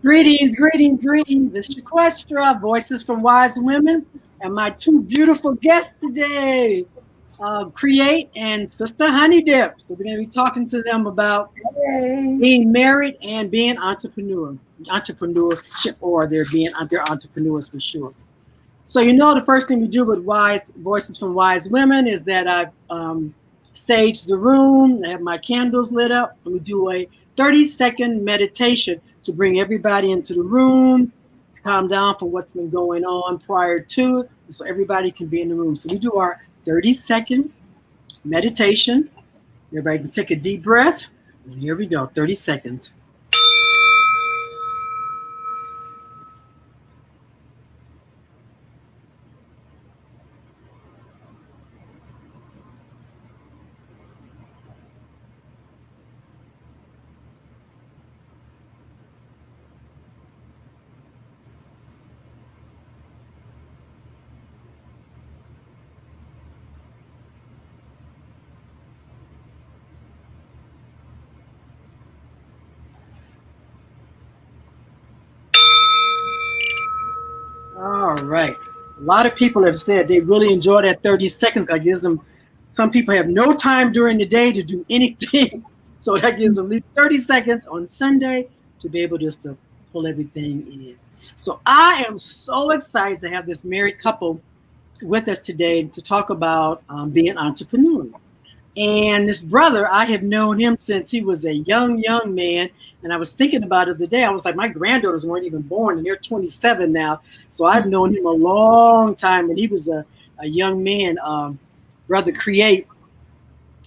Greetings, greetings, greetings. It's Shquestra, Voices from Wise Women, and my two beautiful guests today, Create and Sister Honey Dip. So we're going to be talking to them about being married and being entrepreneurship, or they're entrepreneurs for sure. So the first thing we do with Voices from Wise Women is that I've saged the room, I have my candles lit up, and we do a 30-second meditation to bring everybody into the room, to calm down for what's been going on prior to, so everybody can be in the room. So we do our 30-second meditation. Everybody can take a deep breath, and here we go, 30 seconds. All right. A lot of people have said they really enjoy that 30 seconds. That gives them, some people have no time during the day to do anything. So that gives them at least 30 seconds on Sunday to be able just to pull everything in. So I am so excited to have this married couple with us today to talk about being an entrepreneur. And this brother, I have known him since he was a young man. And I was thinking about it the day. I was like, my granddaughters weren't even born, and they're 27 now. So I've known him a long time, and he was a young man, Brother Create.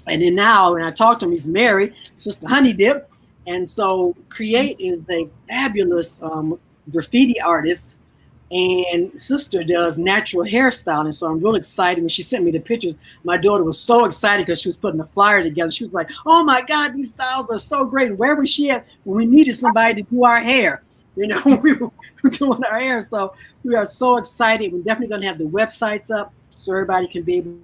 And then now, when I talk to him, he's married, Sister Honey Dip. And so Create is a fabulous graffiti artist, and Sister does natural hairstyling. So I'm real excited. When she sent me the pictures, my daughter was so excited because she was putting the flyer together. She was like, oh my God, these styles are so great. And where was she at when we needed somebody to do our hair? When we were doing our hair. So we are so excited. We're definitely going to have the websites up so everybody can be able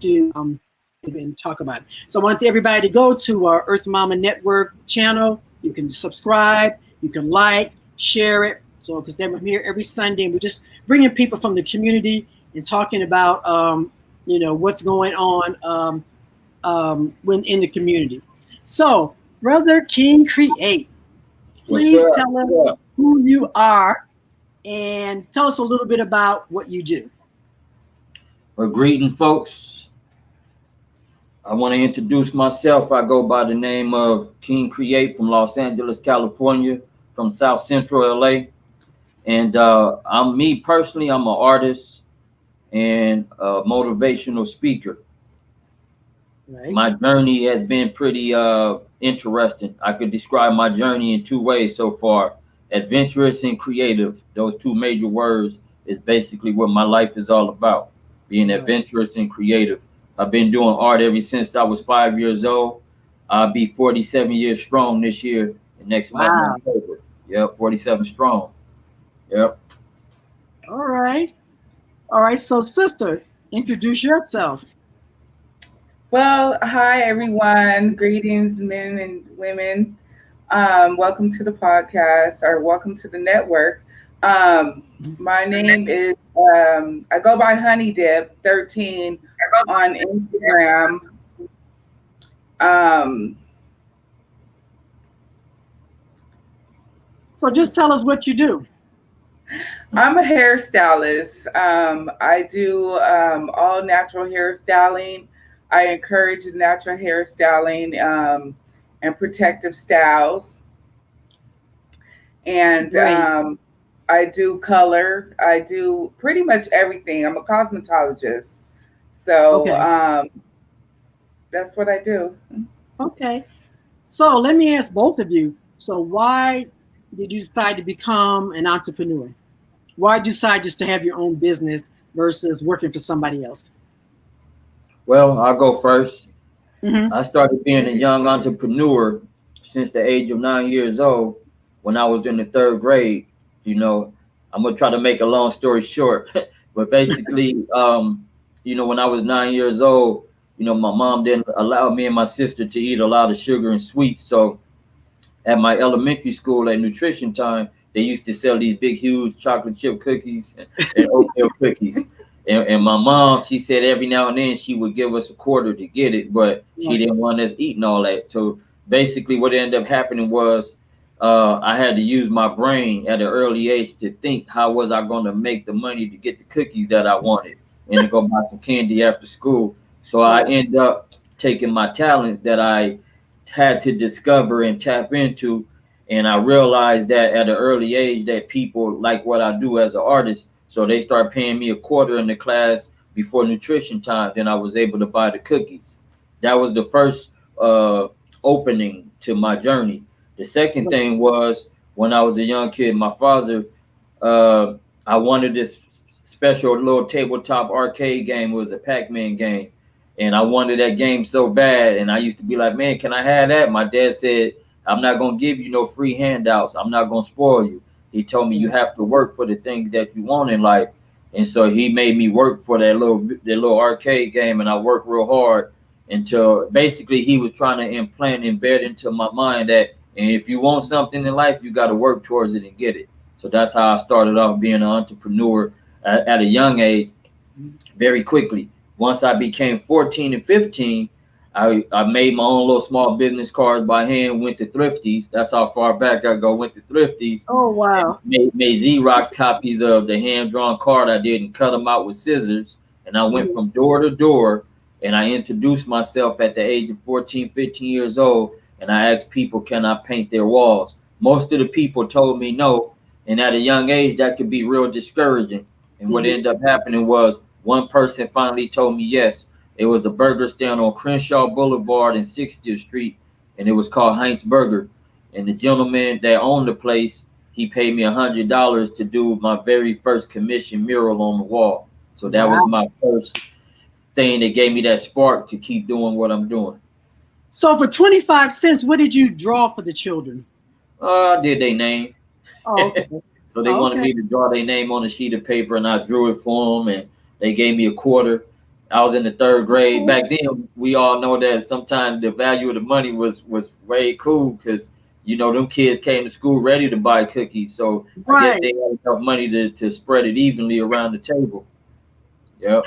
to and talk about it. So I want everybody to go to our Earth Mama Network channel. You can subscribe, you can like, share it. So, because they're here every Sunday, and we're just bringing people from the community and talking about, what's going on when in the community. So, Brother King Create, please tell us who you are and tell us a little bit about what you do. Well, greeting, folks. I want to introduce myself. I go by the name of King Create from Los Angeles, California, from South Central LA. And I'm an artist and a motivational speaker. Right. My journey has been pretty interesting. I could describe my journey in two ways so far: adventurous and creative. Those two major words is basically what my life is all about, being adventurous and creative. I've been doing art ever since I was 5 years old. I'll be 47 years strong this year, next month. October. Yep, 47 strong. Yep. All right. So, Sister, introduce yourself. Well, hi, everyone. Greetings, men and women. Welcome to the podcast, or welcome to the network. My name is, I go by Honey Dip 13 on Instagram. So just tell us what you do. I'm a hairstylist. I do all natural hairstyling. I encourage natural hairstyling and protective styles. And I do color. I do pretty much everything. I'm a cosmetologist. So Okay. that's what I do. Okay. So let me ask both of you. So why did you decide to become an entrepreneur? Why did you decide just to have your own business versus working for somebody else? Well, I'll go first. Mm-hmm. I started being a young entrepreneur since the age of 9 years old when I was in the third grade. You know, I'm gonna try to make a long story short, but basically, when I was 9 years old, my mom didn't allow me and my sister to eat a lot of sugar and sweets. So at my elementary school at nutrition time, they used to sell these big, huge chocolate chip cookies and oatmeal cookies. And my mom, she said every now and then she would give us a quarter to get it, but she Right. didn't want us eating all that. So basically, what ended up happening was I had to use my brain at an early age to think how was I going to make the money to get the cookies that I wanted and to go buy some candy after school. So I Right. ended up taking my talents that I had to discover and tap into. And I realized that at an early age that people like what I do as an artist. So they start paying me a quarter in the class before nutrition time. Then I was able to buy the cookies. That was the first opening to my journey. The second Right. thing was when I was a young kid, my father, uh, I wanted this special little tabletop arcade game. It was a Pac-Man game, and I wanted that game so bad. And I used to be like, "Man, can I have that?" My dad said, "I'm not gonna give you no free handouts. I'm not gonna spoil you." He told me you have to work for the things that you want in life, and so he made me work for that little arcade game, and I worked real hard until basically he was trying to embed into my mind that and if you want something in life, you got to work towards it and get it. So that's how I started off being an entrepreneur at a young age, very quickly. Once I became 14 and 15, I made my own little small business cards by hand, went to Thrifties. That's how far back I go, went to Thrifties Oh and wow. made Xerox copies of the hand drawn card I did and cut them out with scissors. And I went Mhm. from door to door and I introduced myself at the age of 14, 15 years old. And I asked people, can I paint their walls? Most of the people told me no. And at a young age, that could be real discouraging. And what Mhm. ended up happening was one person finally told me yes. It was a burger stand on Crenshaw Boulevard and 60th Street, and it was called Heinz Burger. And the gentleman that owned the place, he paid me $100 to do my very first commission mural on the wall. So that was Wow. my first thing that gave me that spark to keep doing what I'm doing. So for 25 cents, what did you draw for the children? I did their name. Oh, okay. So they Oh, wanted okay. me to draw their name on a sheet of paper, and I drew it for them, and they gave me a quarter. I was in the third grade. Okay. Back then, we all know that sometimes the value of the money was way cool because them kids came to school ready to buy cookies. So I guess Right. they had enough money to spread it evenly around the table. Yep.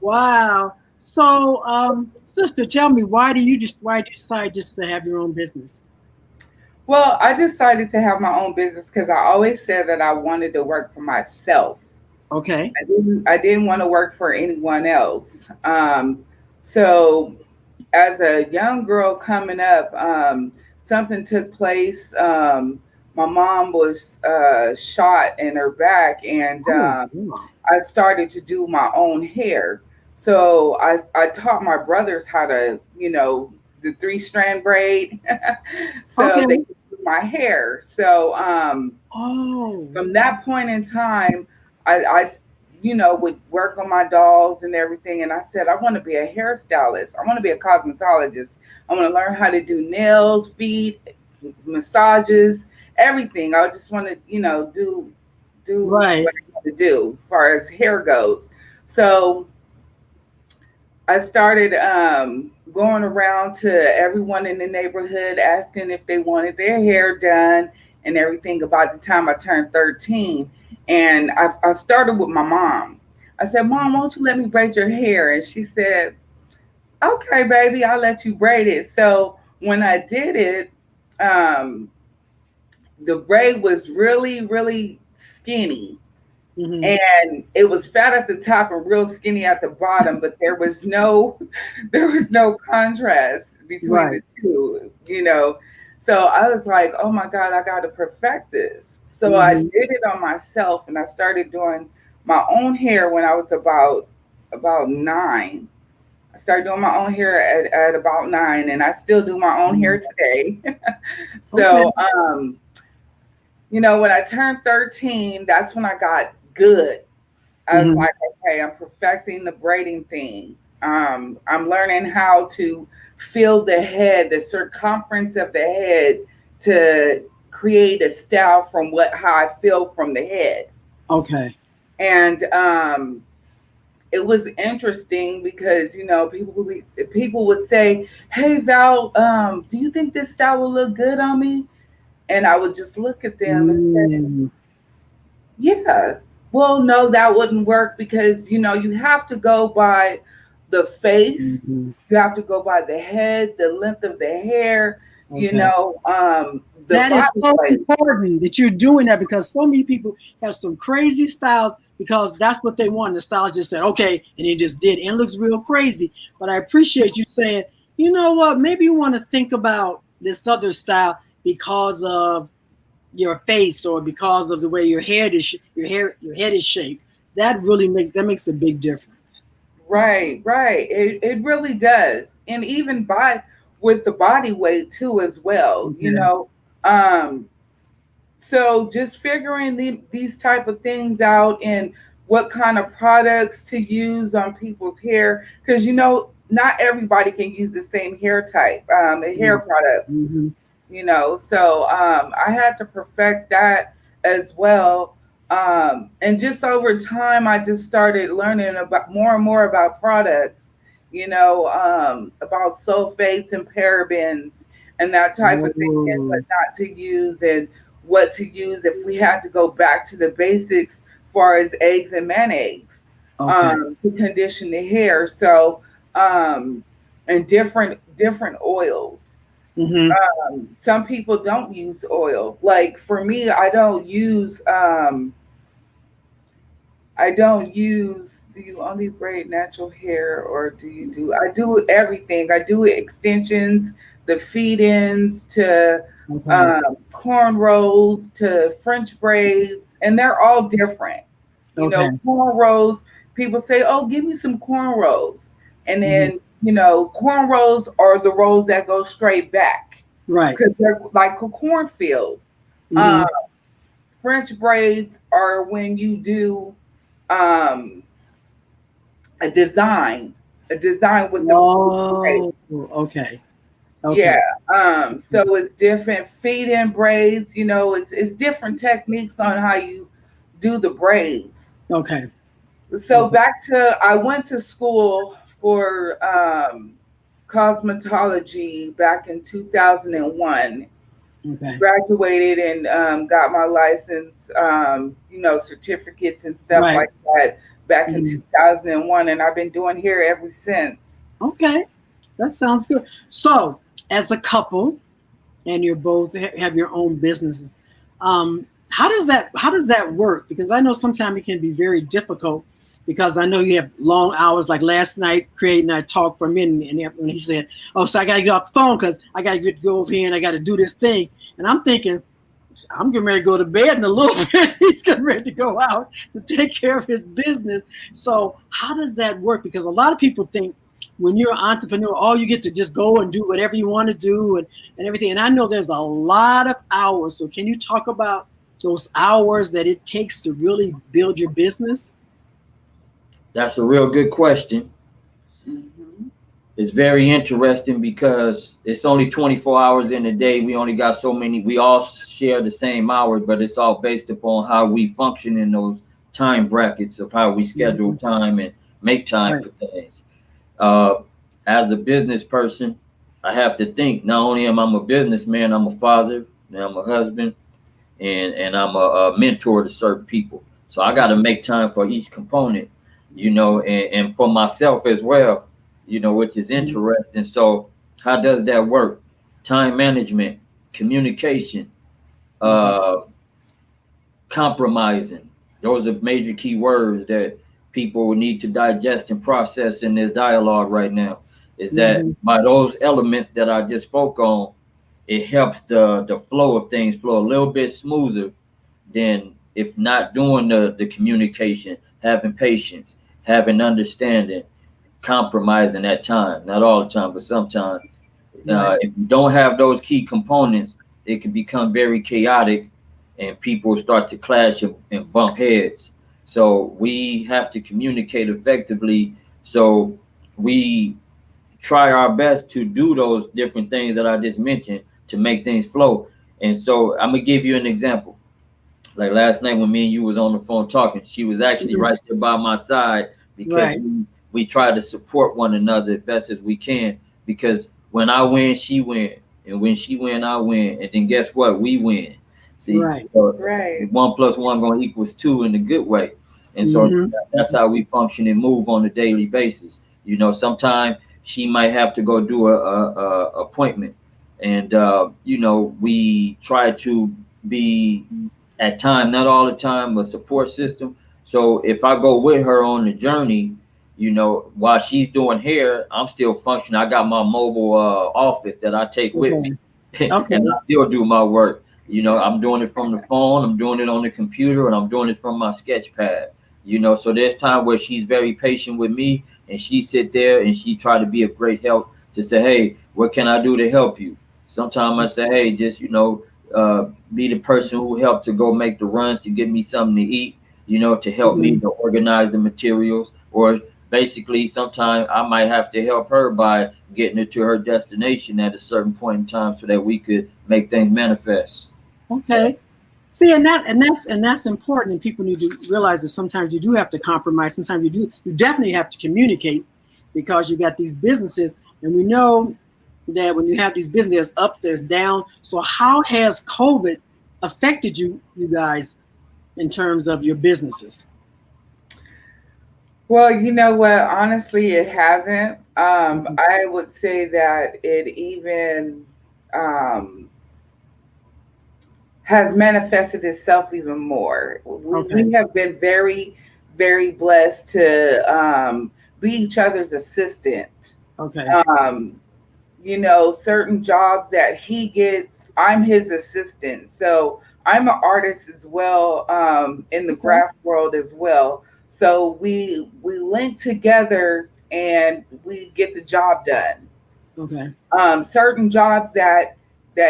Wow. So, sister, tell me, why did you decide just to have your own business? Well, I decided to have my own business because I always said that I wanted to work for myself. Okay. I didn't want to work for anyone else. So as a young girl coming up, something took place. My mom was shot in her back, and Oh, wow. I started to do my own hair. So I taught my brothers how to, the 3-strand braid, so Okay. they could do my hair. So Oh, from that point in time, I would work on my dolls and everything. And I said, I want to be a hairstylist. I want to be a cosmetologist. I want to learn how to do nails, feet, massages, everything. I just want to, do right. what I want to do as far as hair goes. So I started going around to everyone in the neighborhood asking if they wanted their hair done and everything about the time I turned 13. And I started with my mom. I said, Mom, won't you let me braid your hair? And she said, okay, baby, I'll let you braid it. So when I did it, um, the braid was really, really skinny, Hmm. and it was fat at the top and real skinny at the bottom, but there was no there was no contrast between Right. the two. So I was like, oh my god, I got to perfect this. So I did it on myself, and I started doing my own hair when I was about 9. I started doing my own hair at about 9, and I still do my own hair today. Okay. So, when I turned 13, that's when I got good. I was Mhm. like, okay, I'm perfecting the braiding thing. I'm learning how to feel the head, the circumference of the head, to create a style from how I feel from the head. Okay. And it was interesting because people would say, "Hey Val, do you think this style will look good on me?" And I would just look at them and say, Mm. "Yeah, well, no, that wouldn't work because you have to go by the face, Mhm. you have to go by the head, the length of the hair, Okay. the That is body so weight." important that you're doing that because so many people have some crazy styles because that's what they want. The stylist just said, okay, and he just did. And it looks real crazy. But I appreciate you saying, you know what, maybe you want to think about this other style because of your face or because of the way your head is shaped. That makes a big difference. Right, right. It really does. And even with the body weight too as well, Okay. Um so just figuring these type of things out and what kind of products to use on people's hair, because not everybody can use the same hair type, hair products. Mm-hmm. So I had to perfect that as well. And just over time, I just started learning about more and more about products, about sulfates and parabens and that type of thing, and what Oh, not to use and what to use if we had to go back to the basics as far as eggs and mayonnaise, okay. to condition the hair. So, and different oils. Mm-hmm. Some people don't use oil. Like for me, I don't use. Do you only braid natural hair, or do you do? I do everything. I do extensions, the feed-ins to Okay. cornrows to French braids, and they're all different. Okay. Cornrows. People say, "Oh, give me some cornrows," and Mm-hmm. then cornrows are the rows that go straight back Right. because they're like a cornfield. Mm-hmm. Uh, French braids are when you do um, a design, with the braid. Oh, okay. Yeah. Okay. So it's different feed-in braids. It's different techniques on how you do the braids. Okay. So Okay. I went to school for cosmetology back in 2001. Okay. Graduated and got my license, certificates and stuff Right. like that back in Mhm. 2001, and I've been doing hair ever since. Okay. That sounds good. So, as a couple, and you're both have your own businesses, how does that work? Because I know sometimes it can be very difficult because I know you have long hours. Like last night, Craig and I talked for a minute, and he said, "Oh, so I got to get off the phone because I got to go over here and I got to do this thing." And I'm thinking, I'm getting ready to go to bed in a little bit. He's getting ready to go out to take care of his business. So how does that work? Because a lot of people think when you're an entrepreneur, all you get to just go and do whatever you want to do and everything. And I know there's a lot of hours. So can you talk about those hours that it takes to really build your business? That's a real good question. Hmm. It's very interesting because it's only 24 hours in a day. We only got so many. We all share the same hours, but it's all based upon how we function in those time brackets of how we schedule Mm-hmm. time and make time Right. for things. Uh, as a business person, I have to think not only am I a businessman, I'm a father, and I'm a husband, and I'm a mentor to certain people. So I got to make time for each component, and for myself as well, which is Mm-hmm. interesting. So how does that work? Time management, communication, Okay. uh, compromising. Those are major key words that people need to digest and process in this dialogue right now. Is that Mm-hmm. by those elements that I just spoke on, it helps the flow of things flow a little bit smoother then if not doing the communication, having patience, having understanding, compromising at time, not all the time, but sometimes, Right. if you don't have those key components, it can become very chaotic and people start to clash and bump heads. So we have to communicate effectively. So we try our best to do those different things that I just mentioned to make things flow. And so I'm gonna give you an example. Like last night when me and you was on the phone talking, she was actually Mhm. right there by my side because Right. we try to support one another as best as we can. Because when I win, she win, and when she win, I win, and then guess what? We win. See, Right. so Right. one plus one gonna equals two in a good way, and so Hmm. that's how we function and move on a daily basis. You know, sometimes she might have to go do a appointment, and you know, we try to be at time, not all the time, a support system. So if I go with her on the journey, you know, while she's doing hair, I'm still functioning. I got my mobile office that I take with me, Okay. and Okay. I still do my work. You know, I'm doing it from the phone, I'm doing it on the computer, and I'm doing it from my sketch pad. You know, so there's time where she's very patient with me, and she sit there and she try to be of great help to say, hey, what can I do to help you? Sometimes I say, hey, just be the person who helped to go make the runs to get me something to eat, you know, to help me Mhm. to organize the materials. Or basically, sometimes I might have to help her by getting her to her destination at a certain point in time so that we could make things manifest. Okay. See, and that's important, and people need to realize that sometimes you do have to compromise. Sometimes you definitely have to communicate because you got these businesses, and we know that when you have these businesses, there's up, there's down. So how has COVID affected you guys in terms of your businesses? Well, you know what? Honestly, it hasn't. Mhm. I would say that it even um, has manifested itself even more. We Okay. have been very, very blessed to be each other's assistant. Okay. Um, you know, certain jobs that he gets, I'm his assistant. So I'm an artist as well, in the Okay. craft world as well. So we link together and we get the job done. Okay. Certain jobs that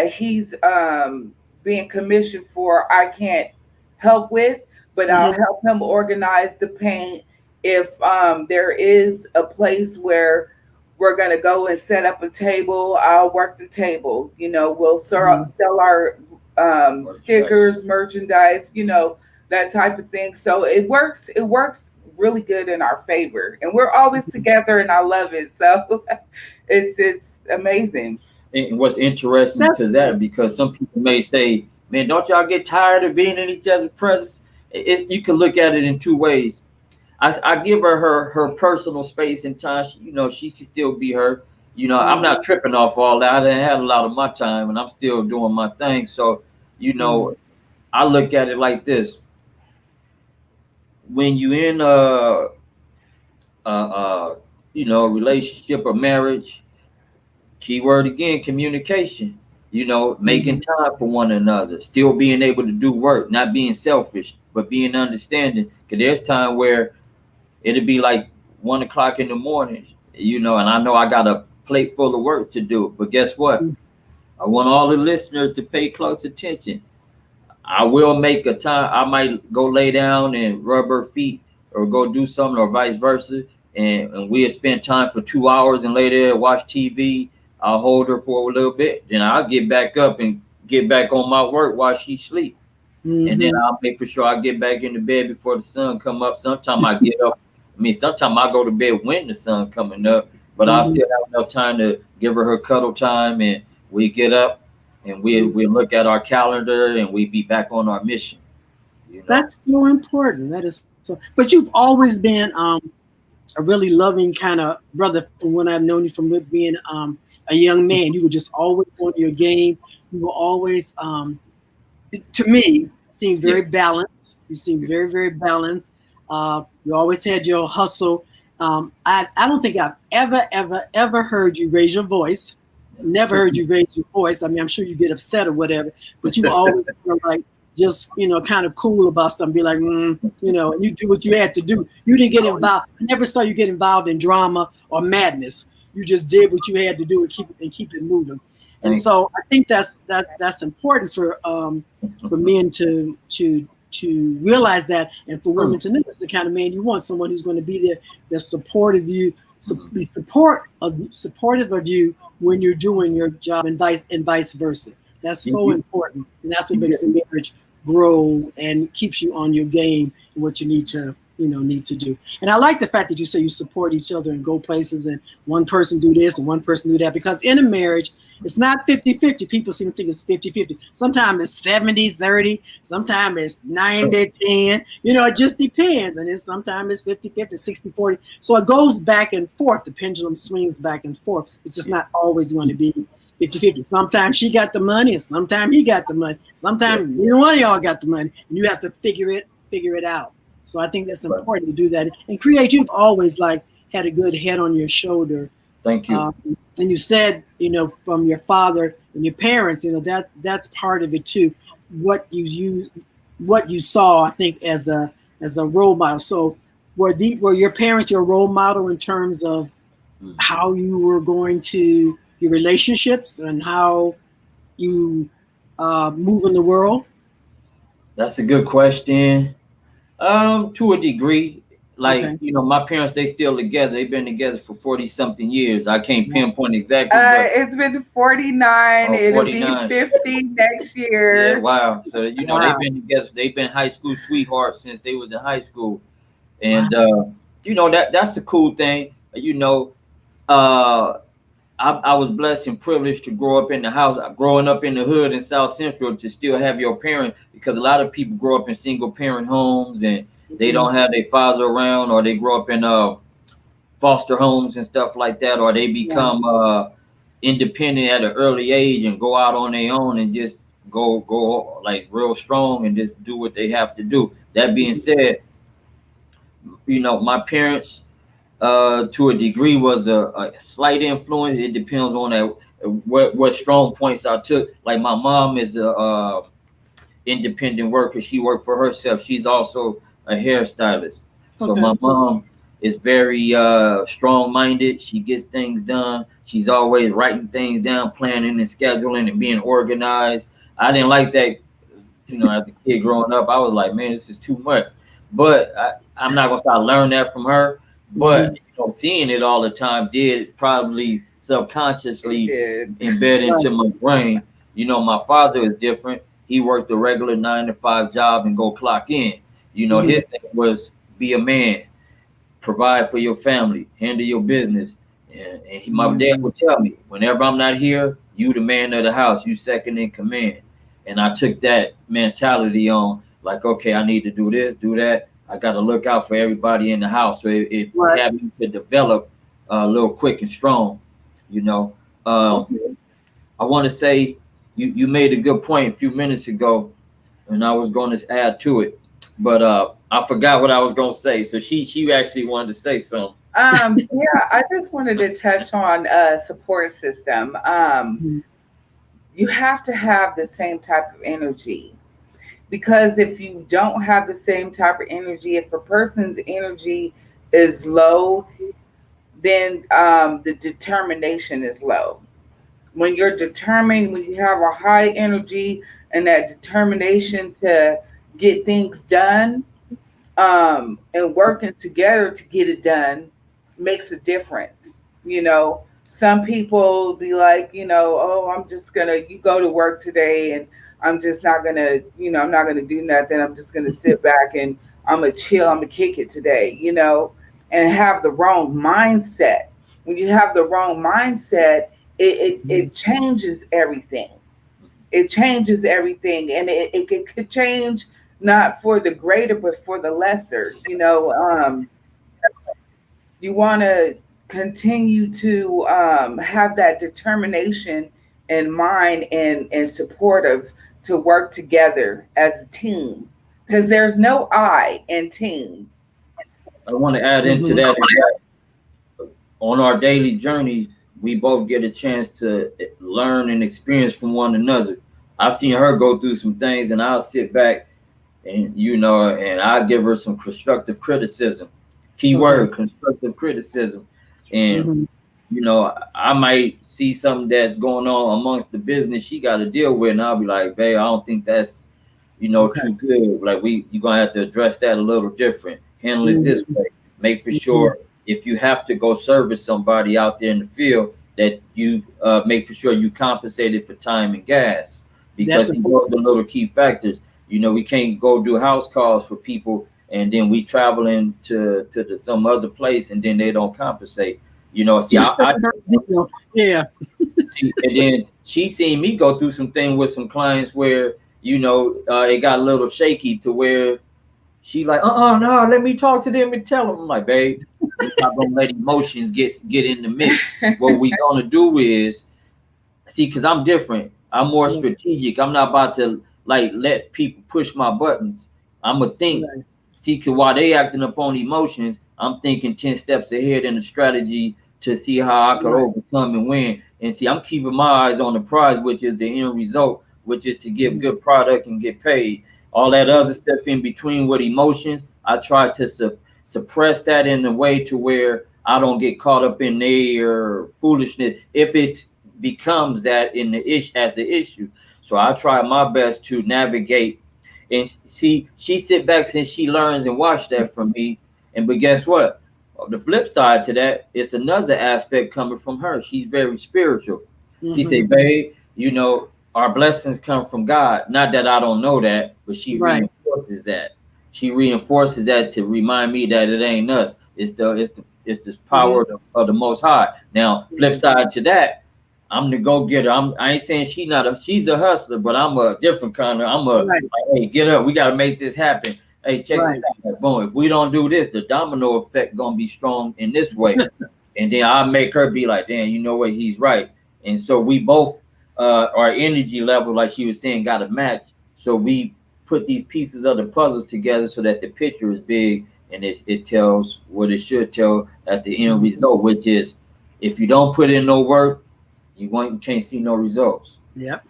he's being commissioned for, I can't help with, but I'll Hmm. help him organize the paint. If there is a place where we're gonna go and set up a table, I'll work the table. You know, we'll Hmm. sell our Merchandise. stickers, merchandise, you know, that type of thing. So it works. It works really good in our favor, and we're always together, and I love it. So it's amazing. And what's interesting That's to that, because some people may say, man, don't y'all get tired of being in each other's presence? You can look at it in two ways. I give her personal space and time. You know, she can still be her. You know, I'm mm, not tripping off all that. I done had a lot of my time, and I'm still doing my thing. So, you right. know, I look at it like this: when you in a relationship or marriage, keyword again, communication. You know, making Mhm. time for one another, still being able to do work, not being selfish, but being understanding. Because there's time where it'd be like 1 o'clock in the morning, you know, and I know I got a plate full of work to do. But guess what? I want all the listeners to pay close attention. I will make a time. I might go lay down and rub her feet or go do something or vice versa. And we'll spend time for 2 hours and lay there and watch TV. I'll hold her for a little bit. Then I'll get back up and get back on my work while she sleep. And then Mhm. I'll make for sure I get back into bed before the sun come up. Sometimes I get up. I mean, sometimes I go to bed when the sun coming up, but I Mhm. still have enough time to give her cuddle time, and we get up and we Mhm. look at our calendar and we be back on our mission. You know. That's so important. That is so. But you've always been a really loving kind of brother from when I've known you from being a young man. You were just always on your game. You were always, to me, seem Yeah. very balanced. You seem very, very balanced. You always had your hustle. I don't think I've ever, ever, ever heard you raise your voice. Never heard you raise your voice. I mean, I'm sure you get upset or whatever, but you always kind of like just kind of cool about something, be like, and you do what you had to do. You didn't get involved. I never saw you get involved in drama or madness. You just did what you had to do and keep it moving. And so I think that's important for men to realize that, and for women to know it's the kind of man you want, someone who's going to be there, that's supportive of you, be supportive of you when you're doing your job, and vice versa. That's so important, and that's what makes the marriage grow and keeps you on your game and what you need to do. And I like the fact that you say you support each other and go places, and one person do this and one person do that, because in a marriage, it's not 50-50. People seem to think it's 50-50. Sometimes it's 70-30. Sometimes it's 90-10. It just depends. And then sometimes it's 50-50, 60-40. So it goes back and forth. The pendulum swings back and forth. It's just not always going to be 50-50. Sometimes she got the money, and sometimes he got the money. Sometimes neither one of y'all got the money, and you have to figure it out. So I think that's important to do that. And Create, you've always had a good head on your shoulder. Thank you. And you said, from your father and your parents, that's part of it too. What you saw, I think, as a role model. So were your parents your role model in terms of how you were going to your relationships and how you move in the world? That's a good question. To a degree. My parents, they still together. They've been together for 40-something years. I can't pinpoint exactly. It's been 49. It'll be 50 next year. Yeah, wow. So, they've been together. They've been high school sweethearts since they was in high school. And, that's a cool thing. I was blessed and privileged to grow up in the house, growing up in the hood in South Central, to still have your parents, because a lot of people grow up in single parent homes and they don't have their father around, or they grow up in foster homes and stuff like that, or they become independent at an early age and go out on their own and just go like real strong and just do what they have to do. That being said, my parents, to a degree, was a slight influence. It depends on what strong points I took. Like, my mom is a independent worker. She worked for herself. She's also a hairstylist. So my mom is very strong-minded. She gets things done. She's always writing things down, planning and scheduling and being organized. I didn't like that, as a kid growing up. I was like, man, this is too much. But I'm not gonna start learning that from her. But seeing it all the time did probably subconsciously embed into my brain. My father is different. He worked a regular 9-to-5 job and go clock in. His thing was be a man, provide for your family, handle your business. And my dad would tell me, whenever I'm not here, you the man of the house, you second in command. And I took that mentality on, like, okay, I need to do this, do that. I got to look out for everybody in the house. So it had me to develop a little quick and strong, I want to say you made a good point a few minutes ago, and I was going to add to it, but I forgot what I was going to say. So she actually wanted to say something. I just wanted to touch on support system. You have to have the same type of energy. Because if you don't have the same type of energy, if a person's energy is low, then the determination is low. When you're determined, when you have a high energy and that determination to get things done, and working together to get it done makes a difference. Some people be like, oh, I'm just you go to work today and I'm just not gonna, I'm not gonna do nothing. I'm just gonna sit back and I'm gonna chill. I'm gonna kick it today, and have the wrong mindset. When you have the wrong mindset, it changes everything. It changes everything, and it could change not for the greater, but for the lesser. You want to continue to have that determination in mind and supportive to work together as a team, because there's no I in team. I want to add into that. On our daily journeys, we both get a chance to learn and experience from one another. I've seen her go through some things, and I'll sit back and and I give her some constructive criticism. Keyword constructive criticism, and I might see something that's going on amongst the business she got to deal with, and I'll be like, babe, I don't think that's too good. Like you're gonna have to address that a little different. Handle it this way. Make for sure if you have to go service somebody out there in the field, that you make for sure you compensated for time and gas, because these are the little key factors. We can't go do house calls for people and then we traveling to some other place and then they don't compensate. See, yeah. And then she seen me go through some things with some clients where it got a little shaky to where she like, no, let me talk to them and tell them. I'm like, babe, we're not gonna let emotions get in the mix. What we gonna do is see, because I'm different. I'm more strategic. I'm not about to like let people push my buttons. I'm gonna think. Right. See, because while they acting upon emotions, I'm thinking 10 steps ahead in a strategy to see how I could overcome and win. And see, I'm keeping my eyes on the prize, which is the end result, which is to give good product and get paid. All that other stuff in between with emotions, I try to suppress that in a way to where I don't get caught up in their foolishness if it becomes that in the as the issue. So I try my best to navigate. And see, she sit back since she learns and watch that from me. But guess what? The flip side to that, it's another aspect coming from her. She's very spiritual. She say, babe, our blessings come from God. Not that I don't know that, but she reinforces that. She reinforces that to remind me that it ain't us. It's this power of the Most High. Now, flip side to that, I'm the go-getter. I ain't saying she's a hustler, but I'm a different kind of. Like, hey, get up. We got to make this happen. Hey, check this out. Boom. If we don't do this, the domino effect gonna be strong in this way. And then I make her be like, damn, you know what? He's right. And so we both, our energy level, like she was saying, got to match. So we put these pieces of the puzzles together so that the picture is big and it tells what it should tell at the end result, which is if you don't put in no work, you can't see no results. Yep.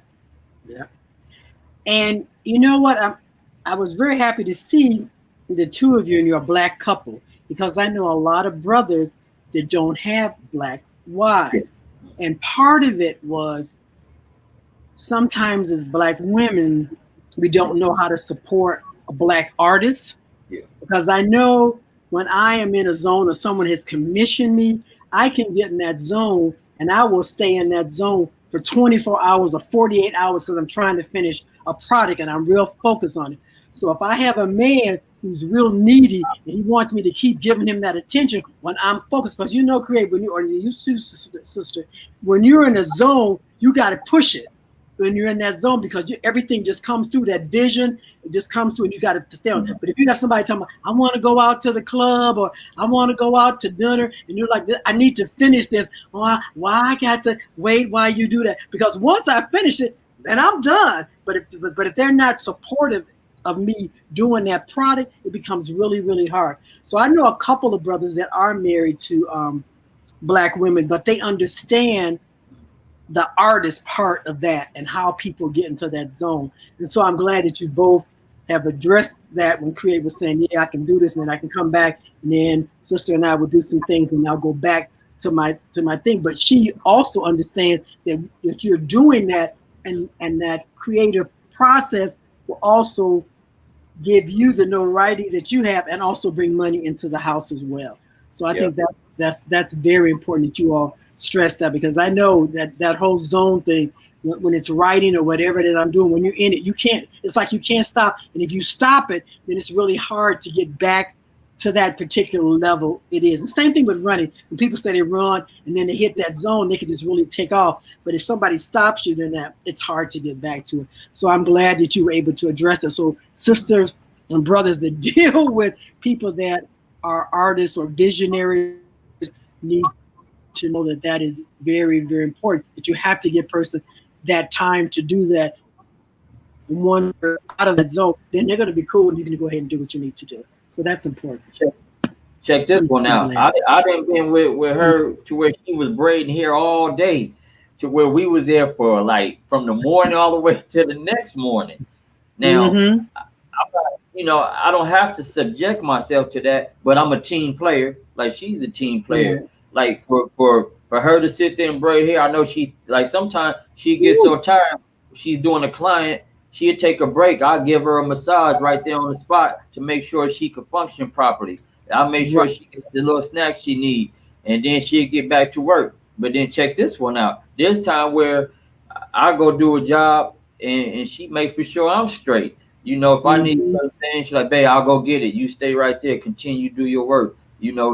And you know what? I was very happy to see the two of you in your black couple, because I know a lot of brothers that don't have black wives. And part of it was sometimes as black women, we don't know how to support a black artist. Because I know when I am in a zone or someone has commissioned me, I can get in that zone and I will stay in that zone for 24 hours or 48 hours because I'm trying to finish a product and I'm real focused on it. So if I have a man who's real needy and he wants me to keep giving him that attention when I'm focused, because Create, when you sister, when you're in a zone, you got to push it. When you're in that zone, because everything just comes through, that vision, it just comes through and you got to stay on it. But if you got somebody telling me, I want to go out to the club or I want to go out to dinner, and you're like, I need to finish this. Why I got to wait while you do that? Because once I finish it, then I'm done. But if they're not supportive of me doing that product, it becomes really, really hard. So I know a couple of brothers that are married to black women, but they understand the artist part of that and how people get into that zone. And so I'm glad that you both have addressed that when Create was saying, yeah, I can do this, and then I can come back, and then sister and I will do some things and I'll go back to my thing. But she also understands that you're doing that, and that creative process will also give you the notoriety that you have and also bring money into the house as well. So I think that's very important that you all stress that, because I know that whole zone thing, when it's writing or whatever that I'm doing, when you're in it, it's like you can't stop. And if you stop it, then it's really hard to get back to that particular level it is. The same thing with running. When people say they run and then they hit that zone, they can just really take off. But if somebody stops you, then it's hard to get back to it. So I'm glad that you were able to address that. So sisters and brothers that deal with people that are artists or visionaries need to know that is very, very important, that you have to give person that time to do that. One out of that zone, then they're going to be cool and you can go ahead and do what you need to do. So that's important. Check this one out. I didn't been with her to where she was braiding hair all day. to where we was there for like from the morning all the way to the next morning. Now, Mm-hmm. I don't have to subject myself to that, but I'm a team player. Like she's a team player. Like for her to sit there and braid hair, I know she like sometimes she gets so tired. She's doing a client. She'll take a break. I'll give her a massage right there on the spot to make sure she can function properly. I'll make sure Right. she gets the little snacks she needs, and then she'll get back to work. But then check this one out. There's time where I go do a job and she make for sure I'm straight. If I need Mm-hmm. certain things, she's like, babe, I'll go get it. You stay right there. Continue to do your work.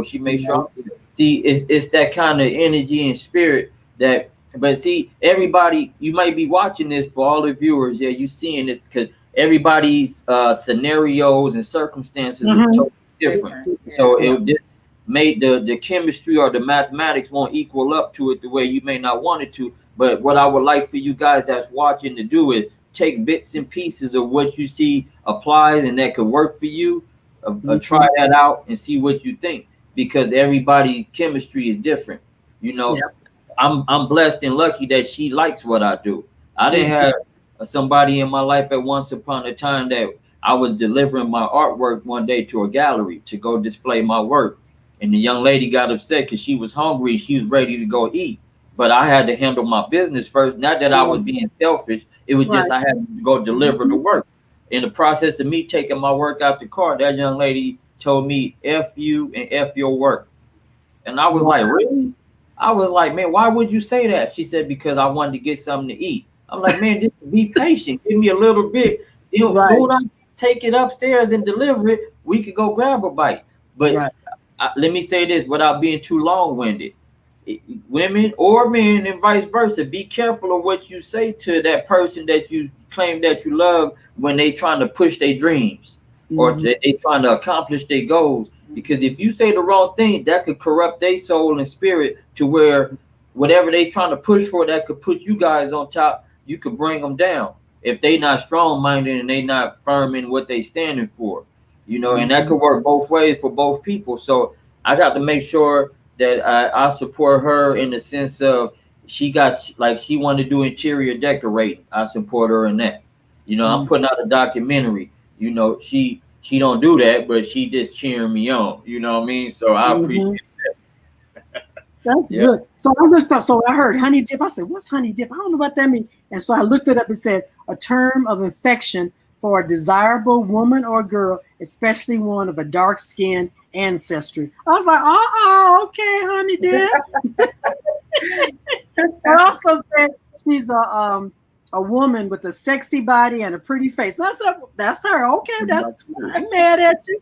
She makes sure I'm good. See, it's that kind of energy and spirit that, but see, everybody, you might be watching this for all the viewers. Yeah, you seeing this because everybody's scenarios and circumstances are Mm-hmm. totally different. Yeah. So it just made the chemistry or the mathematics won't equal up to it the way you may not want it to. But what I would like for you guys that's watching to do is take bits and pieces of what you see applies and that could work for you. Try that out and see what you think because everybody chemistry is different. You know, Yeah. I'm blessed and lucky that she likes what I do. I didn't have somebody in my life at once upon a time that I was delivering my artwork one day to a gallery to go display my work. And the young lady got upset because she was hungry. She was ready to go eat. But I had to handle my business first. Not that I was being selfish. It was just Right. I had to go deliver the work. In the process of me taking my work out the car, that young lady told me, F you and F your work. And I was like, really? I was like, man, why would you say that? She said, because I wanted to get something to eat. I'm like, man, just be patient. Give me a little bit. Right. Soon I take it upstairs and deliver it, we could go grab a bite. But let me say this without being too long-winded. Women or men and vice versa, be careful of what you say to that person that you claim that you love when they trying to push their dreams or they trying to accomplish their goals. Because if you say the wrong thing, that could corrupt their soul and spirit to where whatever they trying to push for, that could put you guys on top, you could bring them down if they not strong-minded and they not firm in what they standing for. And that could work both ways for both people. So I got to make sure that I support her in the sense of she wanted to do interior decorating. I support her in that. I'm putting out a documentary. She don't do that, but she just cheering me on. You know what I mean? So I appreciate That's good. So I looked up. So I heard honey dip. I said, "What's honey dip? I don't know what that means." And so I looked it up. It says a term of affection for a desirable woman or girl, especially one of a dark skin ancestry. I was like, okay, honey dip. I also said she's a woman with a sexy body and a pretty face. That's her. Okay, I'm mad at you.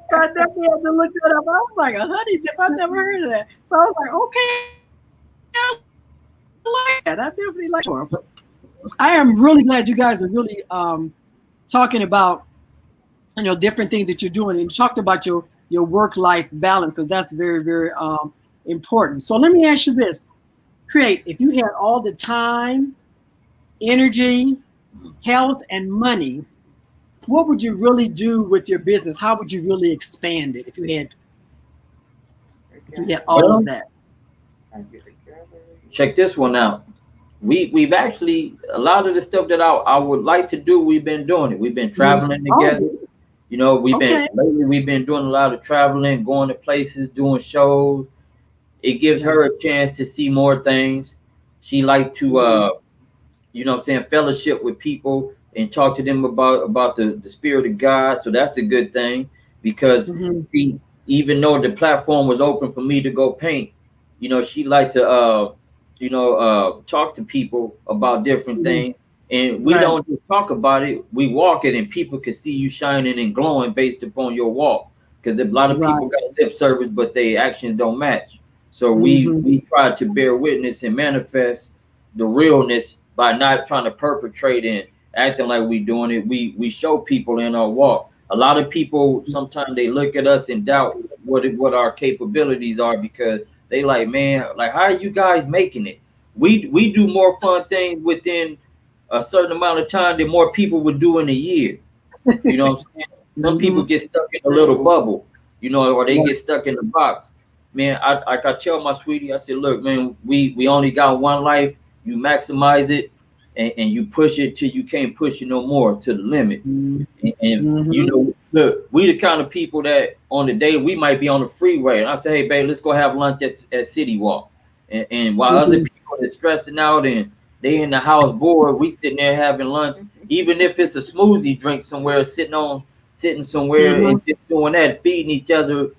So I definitely had to look that up. I was like, a honey dip. I've never heard of that. So I was like, okay, I like that. I definitely like her. But I am really glad you guys are really talking about different things that you're doing, and you talked about your work-life balance because that's very, very important. So let me ask you this: Create, if you had all the time, energy, health, and money, what would you really do with your business? How would you really expand it if you had all of that? Check this one out. We've actually, a lot of the stuff that I would like to do, we've been doing it. We've been traveling together. We've been doing a lot of traveling, going to places, doing shows. It gives her a chance to see more things. She like to fellowship with people and talk to them about the spirit of God. So that's a good thing because see, even though the platform was open for me to go paint, she liked to talk to people about different things. And we don't just talk about it, we walk it, and people can see you shining and glowing based upon your walk. Because a lot of people got lip service, but their actions don't match. So we try to bear witness and manifest the realness by not trying to perpetrate and acting like we doing it. We show people in our walk. A lot of people sometimes they look at us and doubt what our capabilities are because they like, man, like how are you guys making it? We do more fun things within a certain amount of time than more people would do in a year. You know what I'm saying? Some people get stuck in a little bubble, or they get stuck in the box. man, I tell my sweetie, I said, look, man, we only got one life. You maximize it, and you push it till you can't push it no more to the limit. And you know, look, we the kind of people that on the day we might be on the freeway, and I say, hey, babe, let's go have lunch at City Walk. And while other people are stressing out and they in the house bored, we sitting there having lunch, even if it's a smoothie drink somewhere, sitting somewhere and just doing that, feeding each other,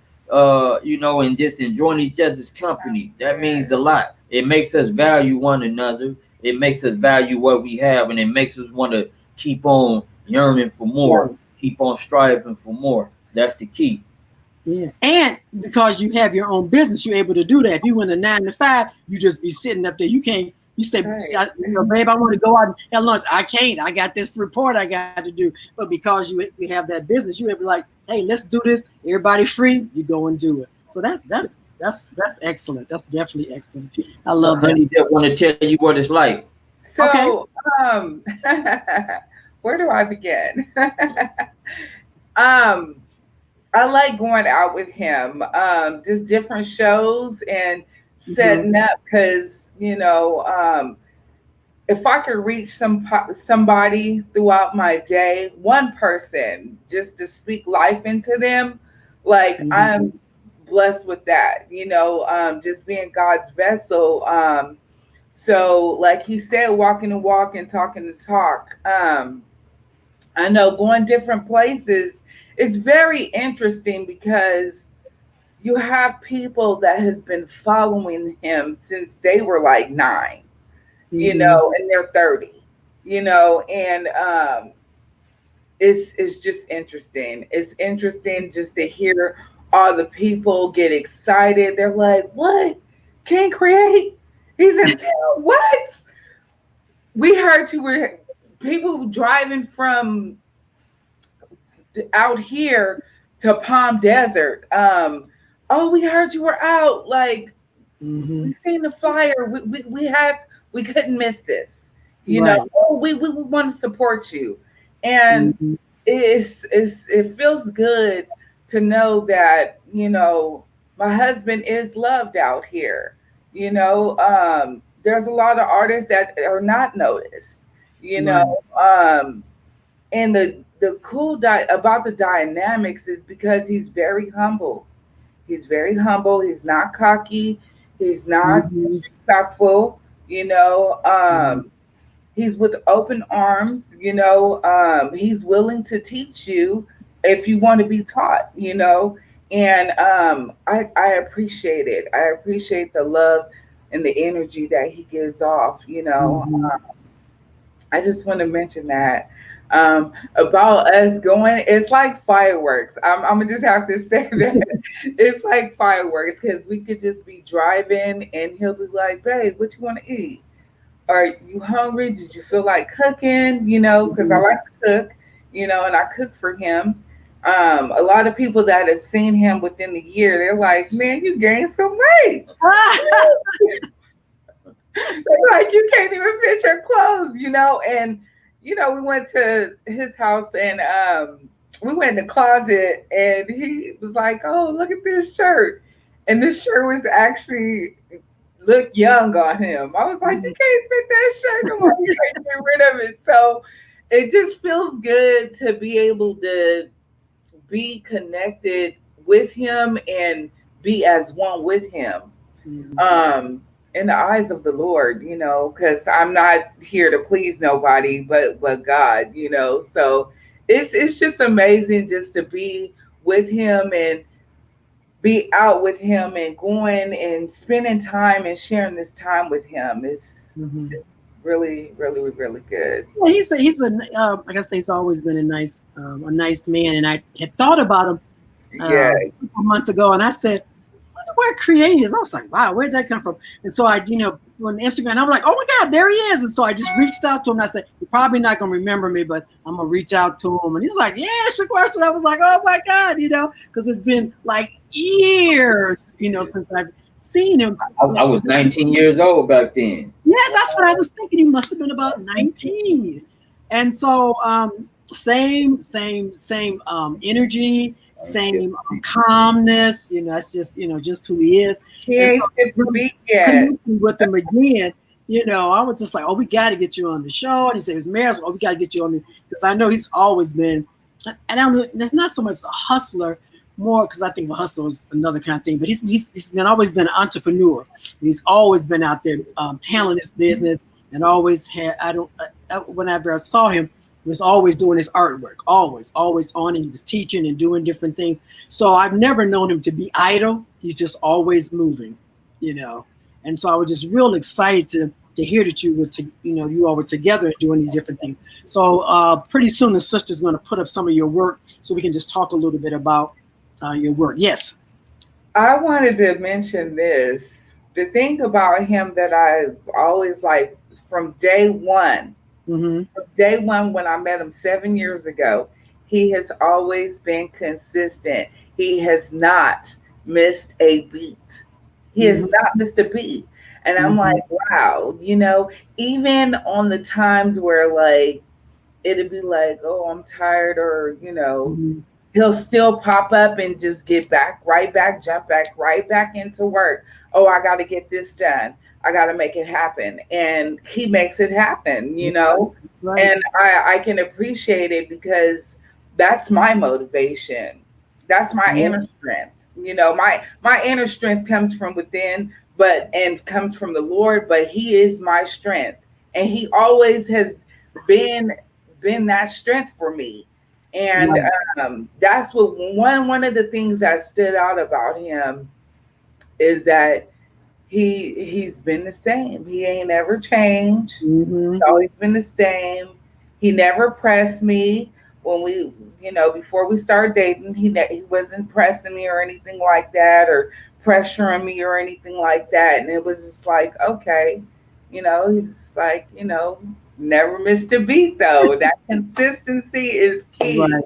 you know, and just enjoying each other's company. That means a lot. It makes us value one another. It makes us value what we have, and it makes us want to keep on yearning for more, keep on striving for more. So that's the key. Yeah, and because you have your own business, you're able to do that. If you went a 9 to 5, you just be sitting up there. You can't. You say, you know, babe, I want to go out and have lunch. I can't. I got this report I got to do. But because you have that business, you have like, hey, let's do this. Everybody free. You go and do it. So that's excellent. That's definitely excellent. I love that. Honey, just want to tell you what it's like. So, where do I begin? I like going out with him, just different shows and setting up, because you know, if I could reach somebody throughout my day, one person, just to speak life into them, like I'm blessed with that, you know, just being God's vessel. So like he said, walking the walk and talking the talk. I know going different places, it's very interesting because you have people that has been following him since they were like 9, you know, and they're 30, you know, and it's just interesting. It's interesting just to hear all the people get excited. They're like, what? King Create? He's in town. What? We heard you were people driving from out here to Palm Desert. Oh, we heard you were out. Like, we seen the flyer. We couldn't miss this. You know, oh, we want to support you. And it feels good to know that, you know, my husband is loved out here. You know, there's a lot of artists that are not noticed, you know. And the cool about the dynamics is because he's very humble. He's very humble. He's not cocky. He's not disrespectful. You know, he's with open arms. You know, he's willing to teach you if you want to be taught. You know, and I appreciate it. I appreciate the love and the energy that he gives off. You know, I just want to mention that. About us going, it's like fireworks. I'm gonna just have to say that it's like fireworks, because we could just be driving and he'll be like, babe, what you want to eat? Are you hungry? Did you feel like cooking? You know, because I like to cook, you know, and I cook for him. A lot of people that have seen him within the year, they're like, man, you gained some weight. They're like, you can't even fit your clothes, you know. And you know, we went to his house and we went in the closet and he was like, oh, look at this shirt. And this shirt was actually look young on him. I was like, you can't fit that shirt no more. You can't get rid of it. So it just feels good to be able to be connected with him and be as one with him. In the eyes of the Lord, you know, because I'm not here to please nobody but God, you know. So it's just amazing just to be with him and be out with him and going and spending time and sharing this time with him. It's really, really, really good. Well, he's a like I say, he's always been a nice man, and I had thought about him a couple months ago, and I said, where Create is. I was like, wow, where did that come from? And so I, you know, on Instagram, I'm like, oh my God, there he is. And so I just reached out to him. I said, you're probably not going to remember me, but I'm going to reach out to him. And he's like, yeah, Shquestra. I was like, oh my God, you know, because it's been like years, you know, since I've seen him. I was 19 years old back then. Yeah, that's what I was thinking. He must have been about 19. And so Same energy, same calmness. That's just just who he is. He And so ain't skipped a really beat yet. connecting with him again. I was just like, oh, we got to get you on the show. And he said, his mayor's, oh, we got to get you on because I know he's always been. And I don't. There's not so much a hustler, more because I think a hustler is another kind of thing. But he's been always been an entrepreneur. He's always been out there handling his business, and always had. Whenever I saw him, he was always doing his artwork, always on, and he was teaching and doing different things. So I've never known him to be idle. He's just always moving, And so I was just real excited to hear that you all were together and doing these different things. So pretty soon the sister's going to put up some of your work so we can just talk a little bit about your work. Yes. I wanted to mention this. The thing about him that I've always liked from day one, when I met him 7 years ago, he has always been consistent. He has not missed a beat. He has not missed a beat. And I'm like, wow, even on the times where like it'd be like, oh, I'm tired, or he'll still pop up and just get right back, jump back, right back into work. Oh, I got to get this done. I got to make it happen. And he makes it happen, That's right. And I can appreciate it because that's my motivation. That's my inner strength. My inner strength comes from within, and comes from the Lord, but he is my strength. And he always has been that strength for me. And that's what one of the things that stood out about him is that he's been the same. He ain't ever changed. He's always been the same. He never pressed me when we, before we started dating. He wasn't pressing me or anything like that, or pressuring me or anything like that. And it was just like, okay, he was like, never missed a beat though. That consistency is key. Right.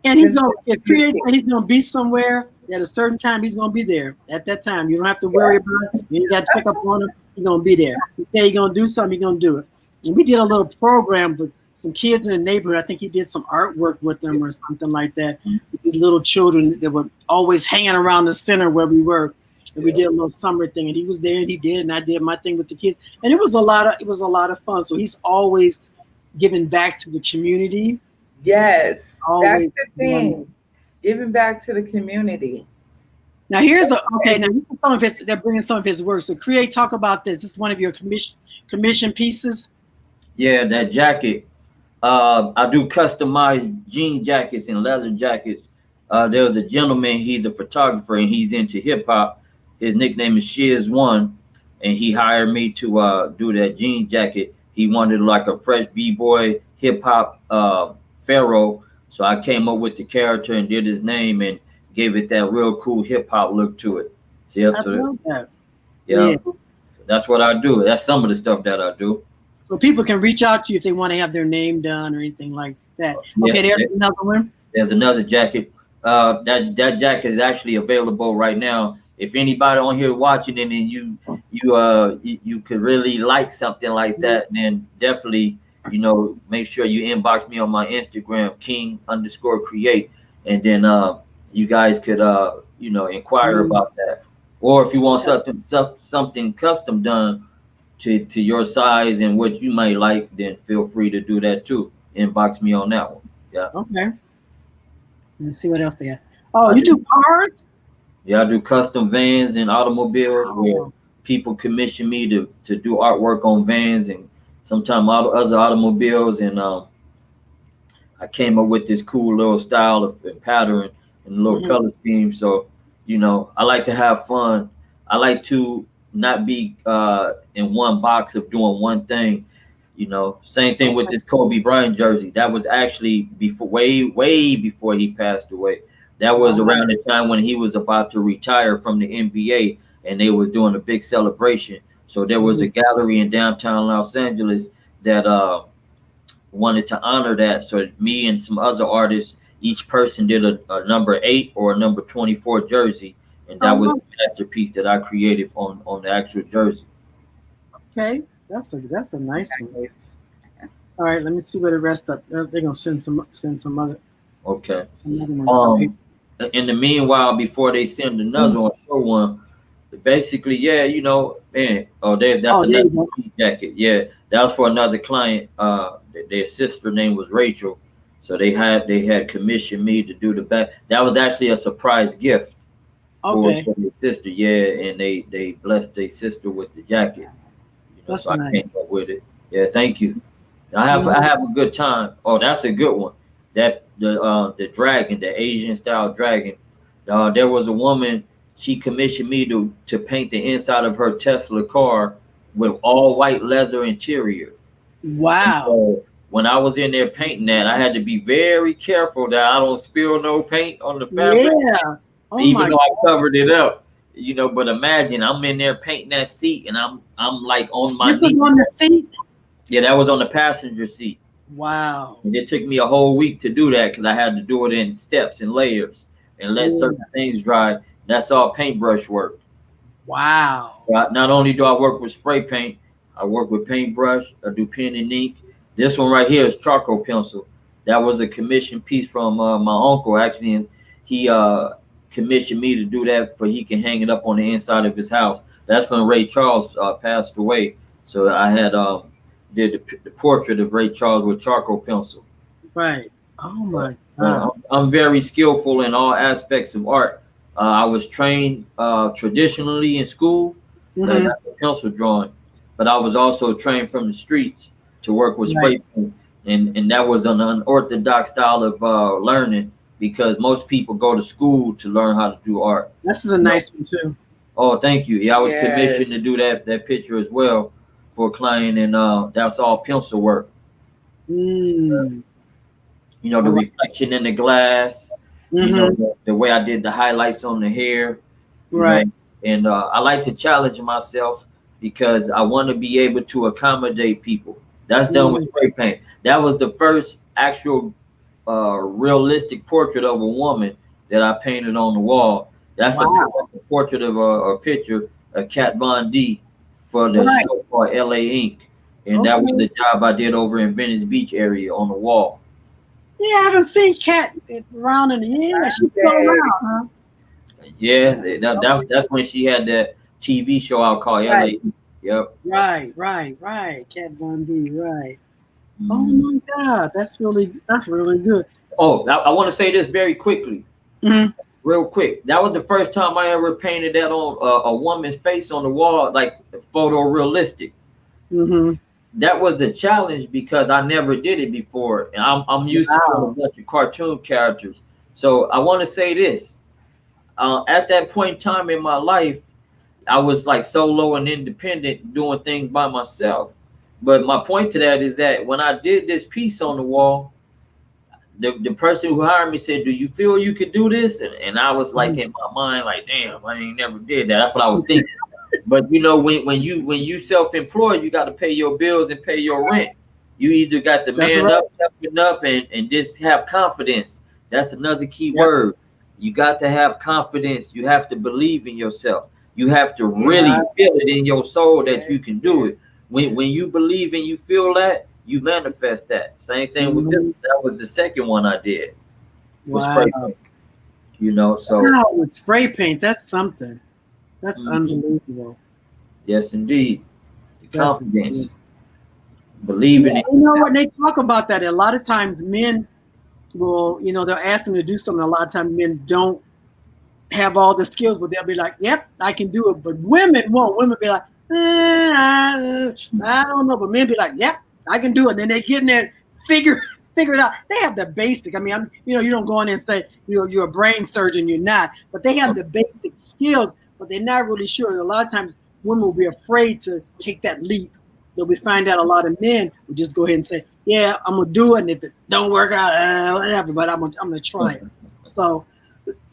And he's gonna be somewhere at a certain time. He's gonna be there at that time. You don't have to worry about it. You ain't got to pick up on him. He's gonna be there. He say he's gonna do something. He's gonna do it. And we did a little program with some kids in the neighborhood. I think he did some artwork with them or something like that. With these little children that were always hanging around the center where we were. And we did a little summer thing, and he was there, and he did, and I did my thing with the kids, and it was a lot of fun. So he's always giving back to the community. Yes, that's the thing. Giving back to the community. Now they're bringing some of his work. So Create, talk about this. This is one of your commission pieces. Yeah, that jacket. I do customized jean jackets and leather jackets. There was a gentleman, he's a photographer and he's into hip hop. His nickname is Shiz1, and he hired me to do that jean jacket. He wanted like a fresh b-boy hip hop pharaoh, so I came up with the character and did his name and gave it that real cool hip hop look to it. See up to that. Yeah, that's what I do. That's some of the stuff that I do. So people can reach out to you if they want to have their name done or anything like that. Okay, there's another one. There's another jacket. That jacket is actually available right now. If anybody on here watching it and you could really like something like that, then definitely, make sure you inbox me on my Instagram, King_Create, and then you guys could inquire about that. Or if you want something custom done to your size and what you might like, then feel free to do that too. Inbox me on that one. Yeah. Okay. Let's see what else they have. Oh, you do cars? Yeah, I do custom vans and automobiles where people commission me to do artwork on vans and sometimes other automobiles. And I came up with this cool little style and pattern and little color scheme. So, I like to have fun. I like to not be in one box of doing one thing. Same thing with this Kobe Bryant jersey. That was actually way before he passed away. That was around the time when he was about to retire from the NBA, and they was doing a big celebration. So there was a gallery in downtown Los Angeles that wanted to honor that. So me and some other artists, each person did a number 8 or a number 24 jersey, and that was the masterpiece that I created on the actual jersey. Okay, that's a nice one. All right, let me see where the rest up. They're gonna send some other Okay. ones up here. In the meanwhile, before they send another one, show one. Basically, yeah, man. Oh, that's Oh, there you another go. jacket. Yeah, that was for another client. Their sister name was Rachel, so they had commissioned me to do the back. That was actually a surprise gift Okay, for their sister. Yeah, and they blessed their sister with the jacket. that's So I came nice. up with it. Yeah, thank you. I have Mhm. I have a good time. Oh, that's a good one. That the dragon, the Asian style dragon. There was a woman. She commissioned me to paint the inside of her Tesla car with all white leather interior. And Wow. so when I was in there painting that, I had to be very careful that I don't spill no paint on the fabric, Yeah. Oh even my though I God. covered it up. But imagine I'm in there painting that seat, and I'm like on my This was knees. on the seat. Yeah, that was on the passenger seat. Wow. And it took me a whole week to do that because I had to do it in steps and layers and let Yeah. certain things dry. That's all paintbrush work. Wow. Not only do I work with spray paint, I work with paintbrush, I do pen and ink. This one right here is charcoal pencil. That was a commission piece from my uncle, actually, and he commissioned me to do that for he can hang it up on the inside of his house. That's when Ray Charles passed away. So I had did the portrait of Ray Charles with charcoal pencil. Right. Oh Uh, my God. I'm very skillful in all aspects of art. I was trained traditionally in school, Hmm. that's pencil drawing, but I was also trained from the streets to work with Right. spray paint, and that was an unorthodox style of learning because most people go to school to learn how to do art. This is a You know? nice one too. Oh, thank you. Yeah, I was commissioned to Yes. do that picture as well for a client, and that's all pencil work. Mm. The All right. reflection in the glass, Mm-hmm. the way I did the highlights on the hair, you know, Right. and I like to challenge myself because I want to be able to accommodate people. That's done with Mm. spray paint. That was the first actual realistic portrait of a woman that I painted on the wall. That's Wow. a portrait of a picture of Kat Von D for the Right. show called LA Ink. And that was Okay. the job I did over in Venice Beach area on the wall. Yeah, I haven't seen Kat around in a year. She's still Okay. around, huh? Yeah, that's when she had that TV show out called LA. Right. Yep. Right. Kat Von D. Right. Oh Mhm. my God, that's really good. Oh, I want to say this very quickly, Hmm. real quick. That was the first time I ever painted that on a woman's face on the wall, like photorealistic. Hmm. That was a challenge because I never did it before, and I'm used to doing a Wow. bunch of cartoon characters. So I want to say this: at that point in time in my life, I was like solo and independent, doing things by myself. But my point to that is that when I did this piece on the wall, the person who hired me said, "Do you feel you could do this?" And I was like in my mind, like, "Damn, I ain't never did that." That's what I was thinking. But when you self-employed, you got to pay your bills and pay your rent. You either got to That's man right. up, toughen up, and just have confidence. That's another key Yep. word. You got to have confidence. You have to believe in yourself. You have to really Right. feel it in your soul that you Yes. can do it. When you believe and you feel that, you manifest that. Same thing with this. Mhm. That was the second one I did with Wow. spray paint. So Wow, with spray paint, that's something. That's mhm, unbelievable. yes, indeed, the That's confidence, unbelievable. Yeah, believing in you know yourself. what? They talk about that. A lot of times men will, they'll ask them to do something. A lot of times men don't have all the skills, but they'll be like, "Yep, I can do it." But women won't. Women be like, I don't know." But men be like, "Yep, I can do it." And then they get in there, figure figure it out. They have the basic. I mean, you don't go in there and say you're a brain surgeon. You're not, but they have the basic skills, but they're not really sure. And a lot of times, women will be afraid to take that leap. But we find out a lot of men will just go ahead and say, "Yeah, I'm gonna do it," and if it don't work out, whatever. But I'm gonna try it. So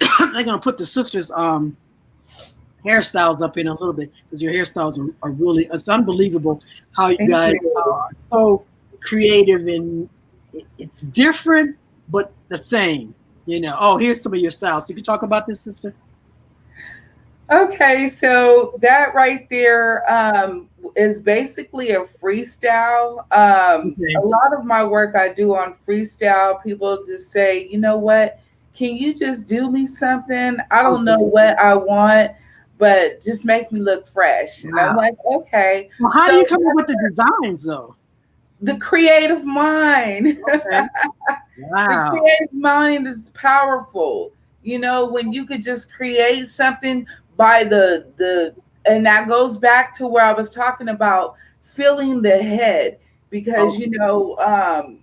they're gonna put the sisters' hairstyles up in a little bit because your hairstyles are really, it's unbelievable how you Thank guys you. are so creative, and it's different but the same. Oh, here's some of your styles. You can talk about this, sister. Okay, so that right there is basically a freestyle. Okay. A lot of my work I do on freestyle. People just say, you know what? Can you just do me something? I don't know Okay. what I want, but just make me look fresh. And I'm Wow. like, okay. Well, how do you So come up with the designs though? the creative mind. Okay. The Wow. creative mind is powerful. You know, when you could just create something by the and that goes back to where I was talking about filling the head because Okay.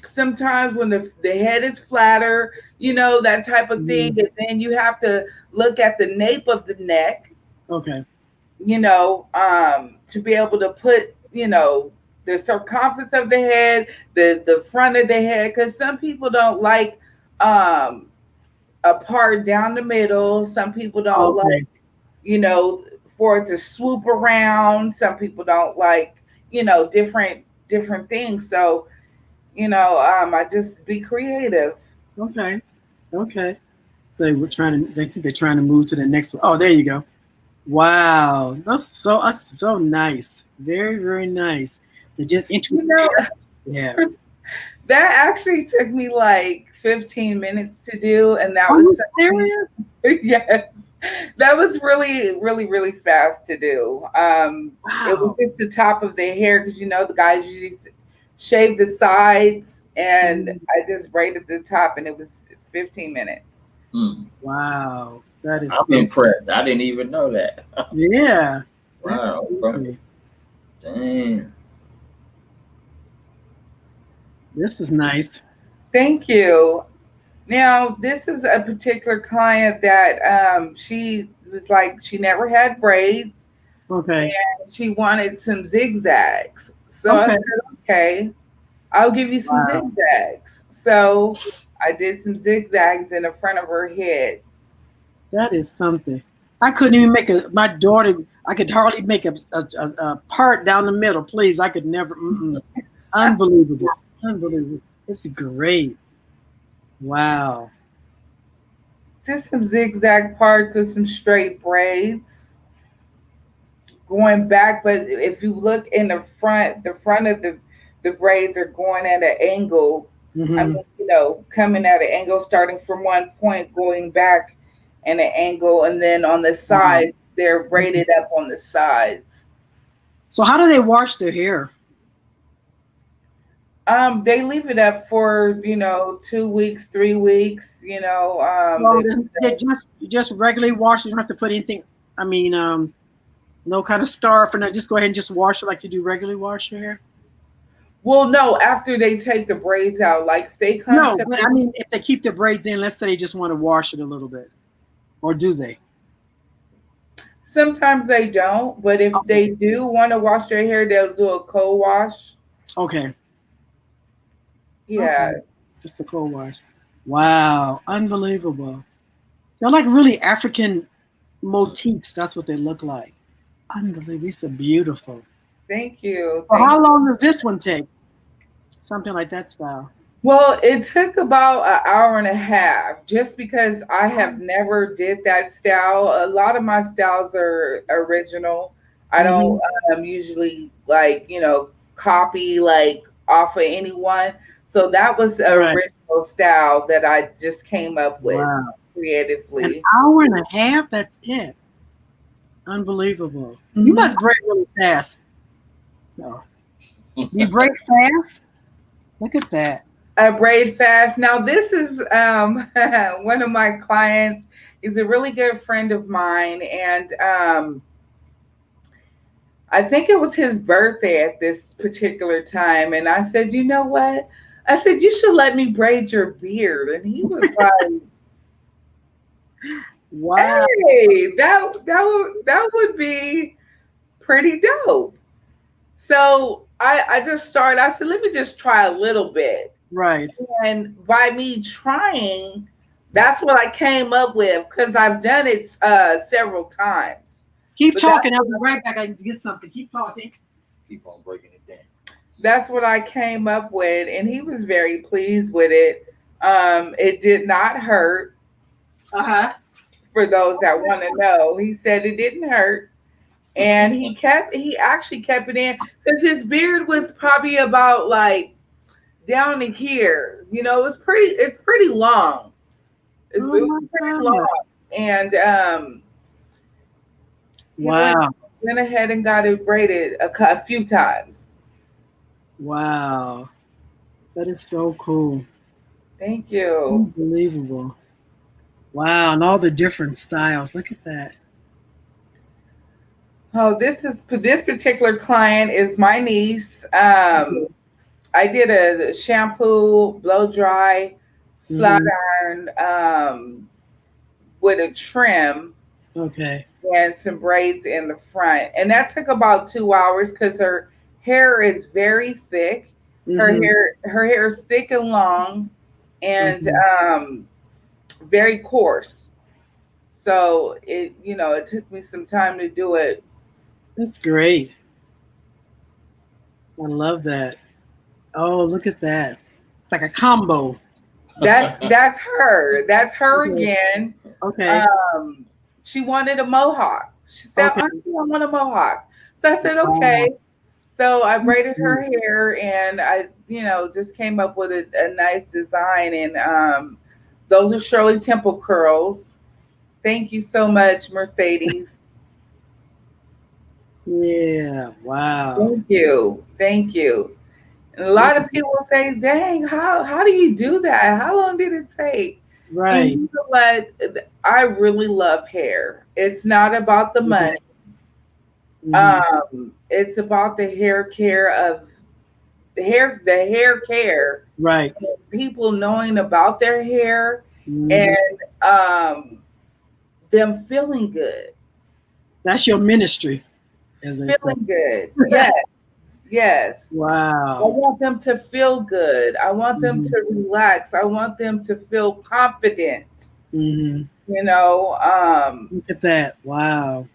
sometimes when the head is flatter, that type of thing, Mhm. and then you have to look at the nape of the neck, Okay. to be able to put, the circumference of the head, the front of the head, because some people don't like um, a part down the middle. Some people don't like, Okay. you know, for it to swoop around. Some people don't like, different things. So, I just be creative. Okay. Okay. So we're trying to. They think they're trying to move to the next one. Oh, there you go. Wow, that's so nice. Very very nice. They just into You know, yeah. that actually took me like 15 minutes to do, and that Are was you something. serious? Yes, that was really, really, really fast to do. It was Wow. just the top of the hair because the guys usually shave the sides, and Mm, I just braided the top, and it was 15 minutes. Hmm. wow, that is I'm so impressed. I didn't even know that. yeah. That's Wow. Bro. lovely. Dang. This is nice. Thank you. Now, this is a particular client that she was like she never had braids. Okay. She wanted some zigzags. So I Okay. said, okay, I'll give you some Wow. zigzags. So I did some zigzags in the front of her head. That is something. I couldn't even make a. My daughter. I could hardly make a part down the middle. Please, I could never. Mm-mm. Unbelievable. Unbelievable. It's great. Wow. Just some zigzag parts with some straight braids going back. But if you look in the front of the braids are going at an angle. I Hmm. mean, coming at an angle, starting from one point, going back at an angle, and then on the Wow. sides, they're braided up on the sides. So how do they wash their hair? They leave it up for 2 weeks, 3 weeks. Well, they just regularly wash. You don't have to put anything. I mean, no kind of scarf, and just go ahead and just wash it like you do regularly wash your hair. Well, no, after they take the braids out, like if they come No, to but I me, mean, if they keep the braids in, let's say they just want to wash it a little bit, or do they? sometimes they don't, but if they do want to wash their hair, they'll do a co-wash. Okay, okay, Yeah, just a cold wash. Wow, unbelievable. They're like really African motifs. That's what they look like. Unbelievable. These are beautiful. thank you, So thank how you. long does this one take? Something like that style. Well, it took about an hour and a half just because I have never did that style. A lot of my styles are original. I Mm-hmm. don't usually like, copy like off of anyone. So that was an Right. original style that I just came up with Wow. An creatively. hour and a half? That's it. Unbelievable. You Mhm. must break really fast. No. You break fast? Look at that. I braid fast. Now, this is one of my clients. He's a really good friend of mine, and I think it was his birthday at this particular time. And I said, you know what? I said, you should let me braid your beard. And he was like, Wow. hey, that would be pretty dope. So I just started, I said, let me just try a little bit. Right. And by me trying, that's what I came up with because I've done it several times. Keep But that's talking. I'll be right back. I can get something. Keep talking. Keep on breaking it down. that's what I came up with, and he was very pleased with it. It did not hurt. Uh huh. for those that want to know. He said it didn't hurt. And he actually kept it in because his beard was probably about like down to here. It's pretty long. It Oh was my pretty God. long. And he Wow. went ahead and got it braided a few times. Wow. That is so cool. Thank you. Unbelievable. Wow. And all the different styles. Look at that. Oh, this particular client is my niece. I did a shampoo, blow dry, flat Mhm. iron, with a trim Okay. and some braids in the front. And that took about 2 hours because her hair is very thick. Hmm. Her hair is thick and long and Hmm. very coarse. So it took me some time to do it. That's great. I love that. Oh, look at that. It's like a combo. That's her. That's her Okay. again. Okay. Um, she wanted a mohawk. She said, Okay. "Auntie, I want a mohawk." So I said, Wow. "Okay." So I braided her Mhm. hair, and I, just came up with a nice design. And those are Shirley Temple curls. Thank you so much, Mercedes. Yeah. Wow. Thank you. Thank you. And a lot of people say, "Dang, how do you do that? How long did it take?" And Right. you know what? I really love hair. It's not about the Hmm. money. Hmm. It's about the hair care of the hair care, Right. people knowing about their hair Hmm. and them feeling good. That's your ministry, as they say. Feeling good. Yes, yes. I Wow. want them to feel good. I want them Hmm. to relax. I want them to feel confident. Hmm. You know, Look at that. Wow.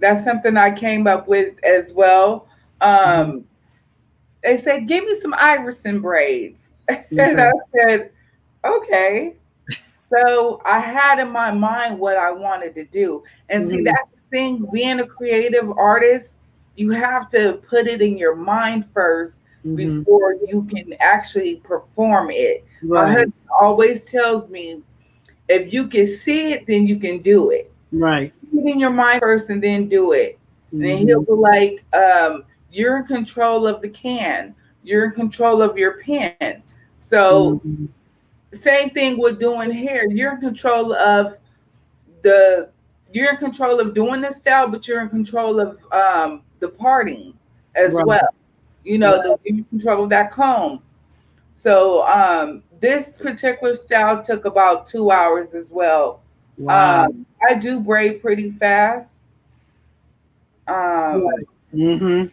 that's something I came up with as well. Hmm. Um, they said, "Give me some Iverson braids," and I Okay. said, "Okay." So I had in my mind what I wanted to do. And see, Hmm. that's the thing, being a creative artist, you have to put it in your mind first Hmm. before you can actually perform it. My Right. husband always tells me, if you can see it, then you can do it. Right. Put it in your mind first and then do it. And then he'll Hmm. be like, you're in control of the can, you're in control of your pen. So Hmm. same thing with doing hair. The you're in control of doing the style, but you're in control of the parting as Right. well. Right. You're in control of that comb. So this particular style took about 2 hours as well. Wow. I do braid pretty fast. Um, Right. Hmm.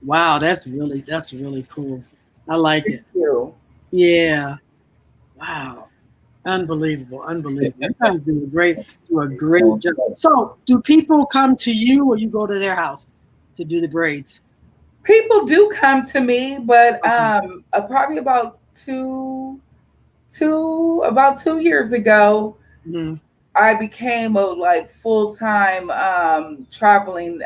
Wow. That's really cool. I like thank it. you. Yeah. Wow. Unbelievable. Unbelievable. You guys do a great job. So, do people come to you or you go to their house to do the braids? People do come to me, but Okay. probably about 2 years ago, Mhm. I became a like full time traveling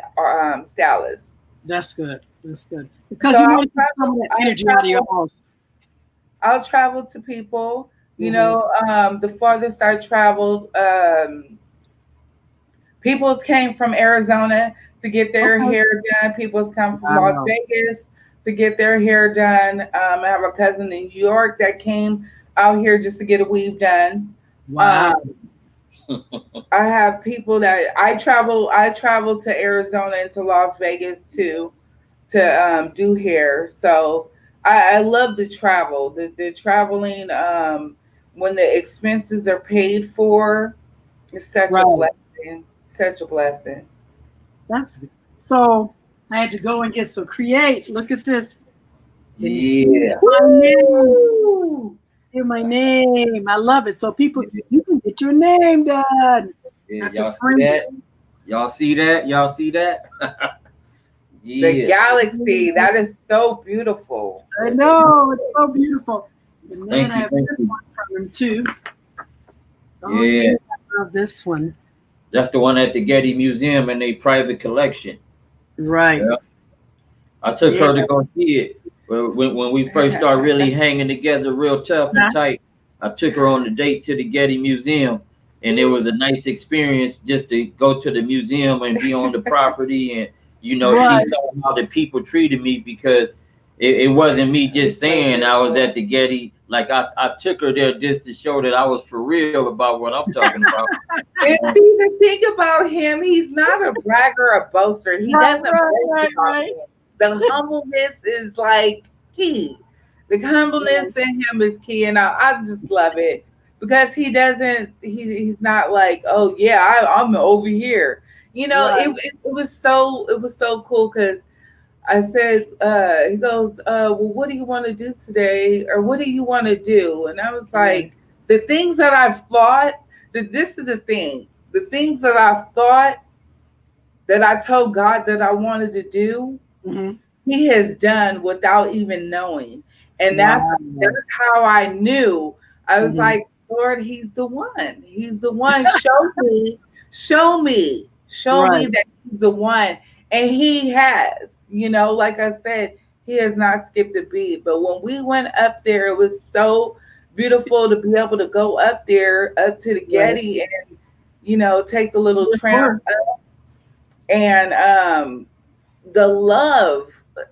stylist. That's good. That's good. So Because you want to get some of that energy out of your house. I'll travel to people. Hmm. The farthest I traveled, people came from Arizona to get their Okay. hair done. People's come from Las Wow. Vegas to get their hair done. I have a cousin in New York that came out here just to get a weave done. Wow. Um, I have people that I travel. I travel to Arizona and to Las Vegas too to do hair. So I love the travel. The traveling when the expenses are paid for is such a Right. blessing. Such a blessing. That's good. So I had to go and get so create. Look at this. Let me see Yeah. my name. Woo! See my name. I love it. So people, Yeah. you can get your name done. Yeah. Have to Y'all see frame that? it. Y'all see that? Y'all see that? The Yeah. galaxy. That is so beautiful. I know it's so beautiful. And then Thank I you. have Thank this you. one from him too. Oh Yeah, yeah, I love this one. that's the one at the Getty Museum in a private collection. Right. Yeah, I took Yeah. her to go see it. When we first started really hanging together real tough and tight, I took her on the date to the Getty Museum, and it was a nice experience just to go to the museum and be on the property. And she Right. saw how the people treated me because it wasn't me just saying I was at the Getty. Like I took her there just to show that I was for real about what I'm talking about. And see, the thing about him, he's not a bragger or boaster. He Right. doesn't Right. boast Right. about Right. it. The humbleness is like key. The humbleness in him is key, and I just love it because he doesn't. He's not like, oh yeah, I'm over here. Right. It was so cool because I said, he goes, well, what do you want to do today? Or what do you want to do? And I was Right. like, the things that I've thought, that this is the thing, the things that I've thought that I told God that I wanted to do, Hmm. he has done without even knowing. And Wow. that's how I knew. I was Hmm. like, Lord, he's the one. He's the one. Show me Right. that he's the one. And he has, like I said, he has not skipped a beat. But when we went up there, it was so beautiful to be able to go up there, up to the Right. Getty and, take the little It tramp was. up. And the love.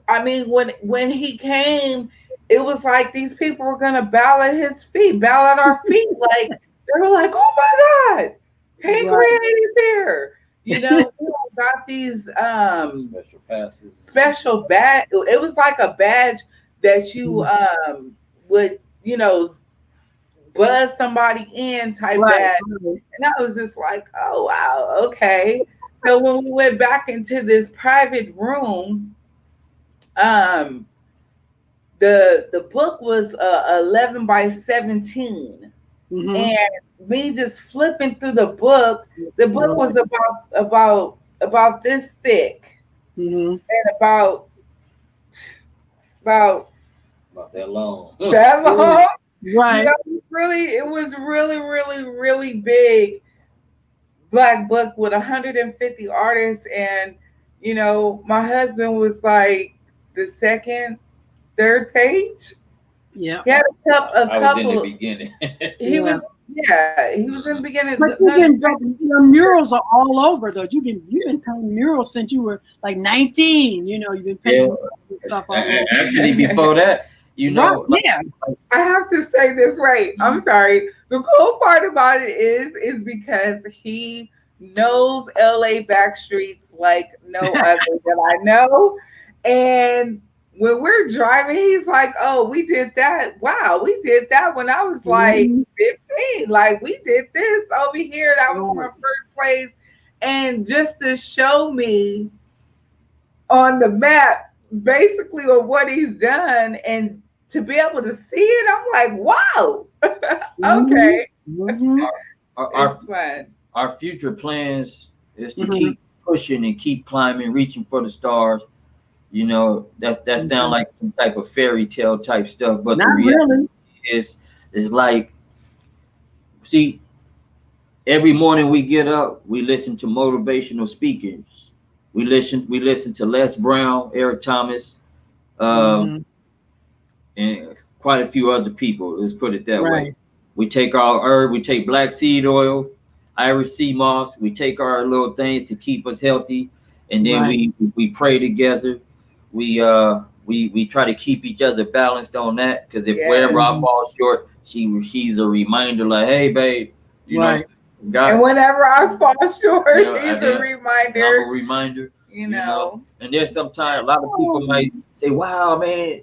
I mean, when he came, it was like these people were gonna bow at his feet, bow at our feet. Like they were like, "Oh my God, King Right. Created there." We all got these Special passes. special badge. It was like a badge that you Mhm. would buzz somebody in type Right. badge. Right. And I was just like, oh wow, okay. So when we went back into this private room, um, the book was 11 by 17, Hmm. and me just flipping through the book Right. was about this thick Hmm. and about About that long. that long. Right. It was really, really, really big black book with 150 artists, and my husband was like the second, third page. Yeah. He had a I was in the couple. beginning. He Yeah. was, yeah, he was in the beginning. But you've been, but your murals are all over though. You've been painting murals since you were like 19. You've been Yeah. painting and stuff all over. Actually, before that, Right. like, Yeah. I have to say this right. I'm sorry. The cool part about it is because he knows LA back streets like no other that I know. And when we're driving, he's like, "Oh, we did that. Wow, we did that when I was like Mhm. 15. Like we did this over here. That was my Right. first place." And just to show me on the map basically of what he's done and to be able to see it, I'm like, wow. Mhm. Okay. Mhm. our It's fun. our future plans is to Mhm. keep pushing and keep climbing, reaching for the stars. That sounds Mhm. like some type of fairy tale type stuff, but the Not reality really. is like, see, every morning we get up, we listen to motivational speakers. We listen to Les Brown, Eric Thomas, um, Mhm. and quite a few other people. Let's put it that way. Right. We take our herb, we take black seed oil, Irish sea moss. We take our little things to keep us healthy, and then Right. we pray together. We try to keep each other balanced on that, because if wherever Yes. I Mhm. fall short, she's a reminder like, hey babe, you know, Right. And God, whenever I fall short, he's a and I'm a reminder, reminder, you you know. know. And there's sometimes a lot of people Oh. might say, wow, man,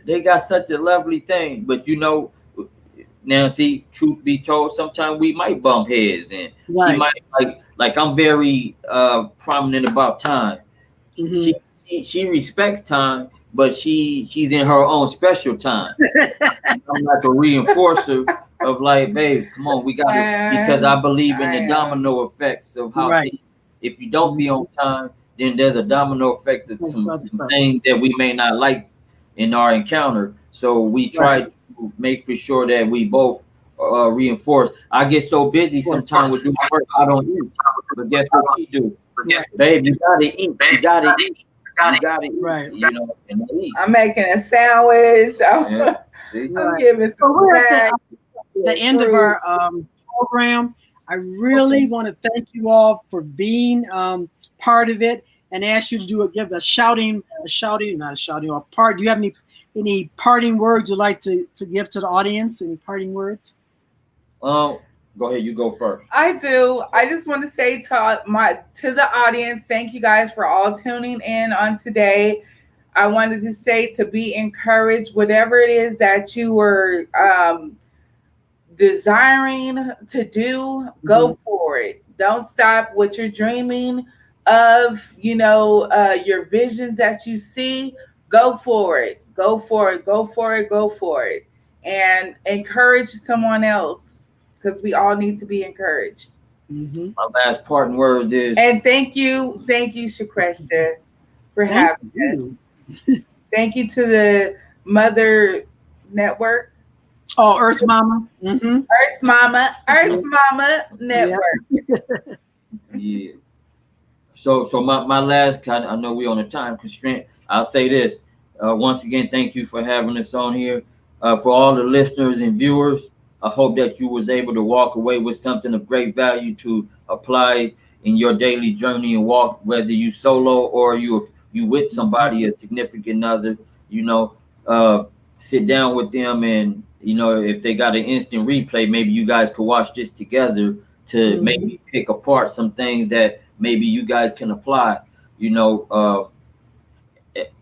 they got such a lovely thing. But now see, truth be told, sometimes we might bump heads, and she Right. might like I'm very prominent about time. She, Mhm. she respects time, but she's in her own special time. I'm like a reinforcer of like, babe, come on, we gotta, because I And believe in I the am. domino effects of how Right. things. If you don't be on Mhm. time, then there's a domino effect of That's other some stuff. things that we may not like in our encounter. So we Right. try to make for sure that we both reinforced. I get so busy sometimes with doing work, I don't eat. But guess what she do? Right. Babe, you gotta eat. You gotta eat. You gotta eat. Right. You know, and I eat. I'm making a sandwich. Yeah. See? I'm Right. giving So some we're at snacks. the end of our program. I really want to thank you all for being part of it, and ask you to give a shouting, not a shouting, or part. Do you have any parting words you'd like to give to the audience? Any parting words? Go ahead. You go first. I do. I just want to say to the audience, thank you guys for all tuning in on today. I wanted to say to be encouraged, whatever it is that you were desiring to do, go for it. Don't stop what you're dreaming of, your visions that you see. Go for it. Go for it. Go for it. Go for it. And encourage someone else, because we all need to be encouraged. Mm-hmm. My last parting words is, And thank you, Shquestra, for having us. Thank you to the Mother Network. Oh, Earth Mama. Mm-hmm. Earth Mama Network. yeah. So my last kind, I know we're on a time constraint. I'll say this. Once again, thank you for having us on here. For all the listeners and viewers, I hope that you was able to walk away with something of great value to apply in your daily journey and walk, whether you solo or you with somebody, a significant other. You know, sit down with them, and if they got an instant replay, maybe you guys could watch this together to maybe pick apart some things that maybe you guys can apply.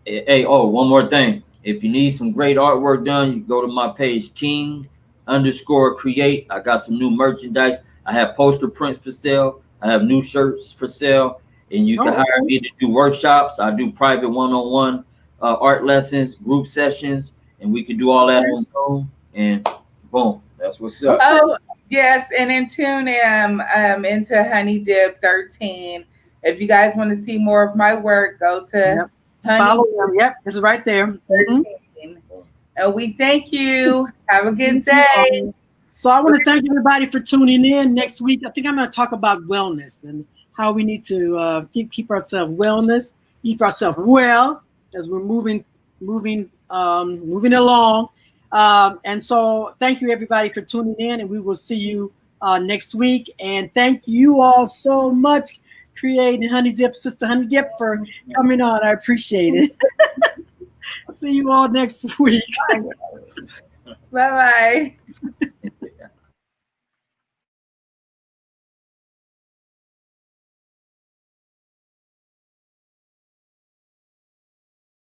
Hey, one more thing. If you need some great artwork done, you go to my page, King_Create. I got some new merchandise. I have poster prints for sale. I have new shirts for sale. And you can hire me to do workshops. I do private one-on-one art lessons, group sessions, and we can do all that on Zoom. And boom, that's what's up. Oh, yes, and then tune in into Honey Dip 13. If you guys want to see more of my work, go to Follow them. Yep, it's right there. 13. And we thank you. Have a good day. So I want to thank everybody for tuning in. Next week, I think I'm going to talk about wellness and how we need to keep ourselves wellness, keep ourselves well as we're moving along. And so thank you everybody for tuning in, and we will see you next week. And thank you all so much, Creating Honey Dip, Sister Honey Dip, for coming on. I appreciate it. I'll see you all next week. Bye-bye.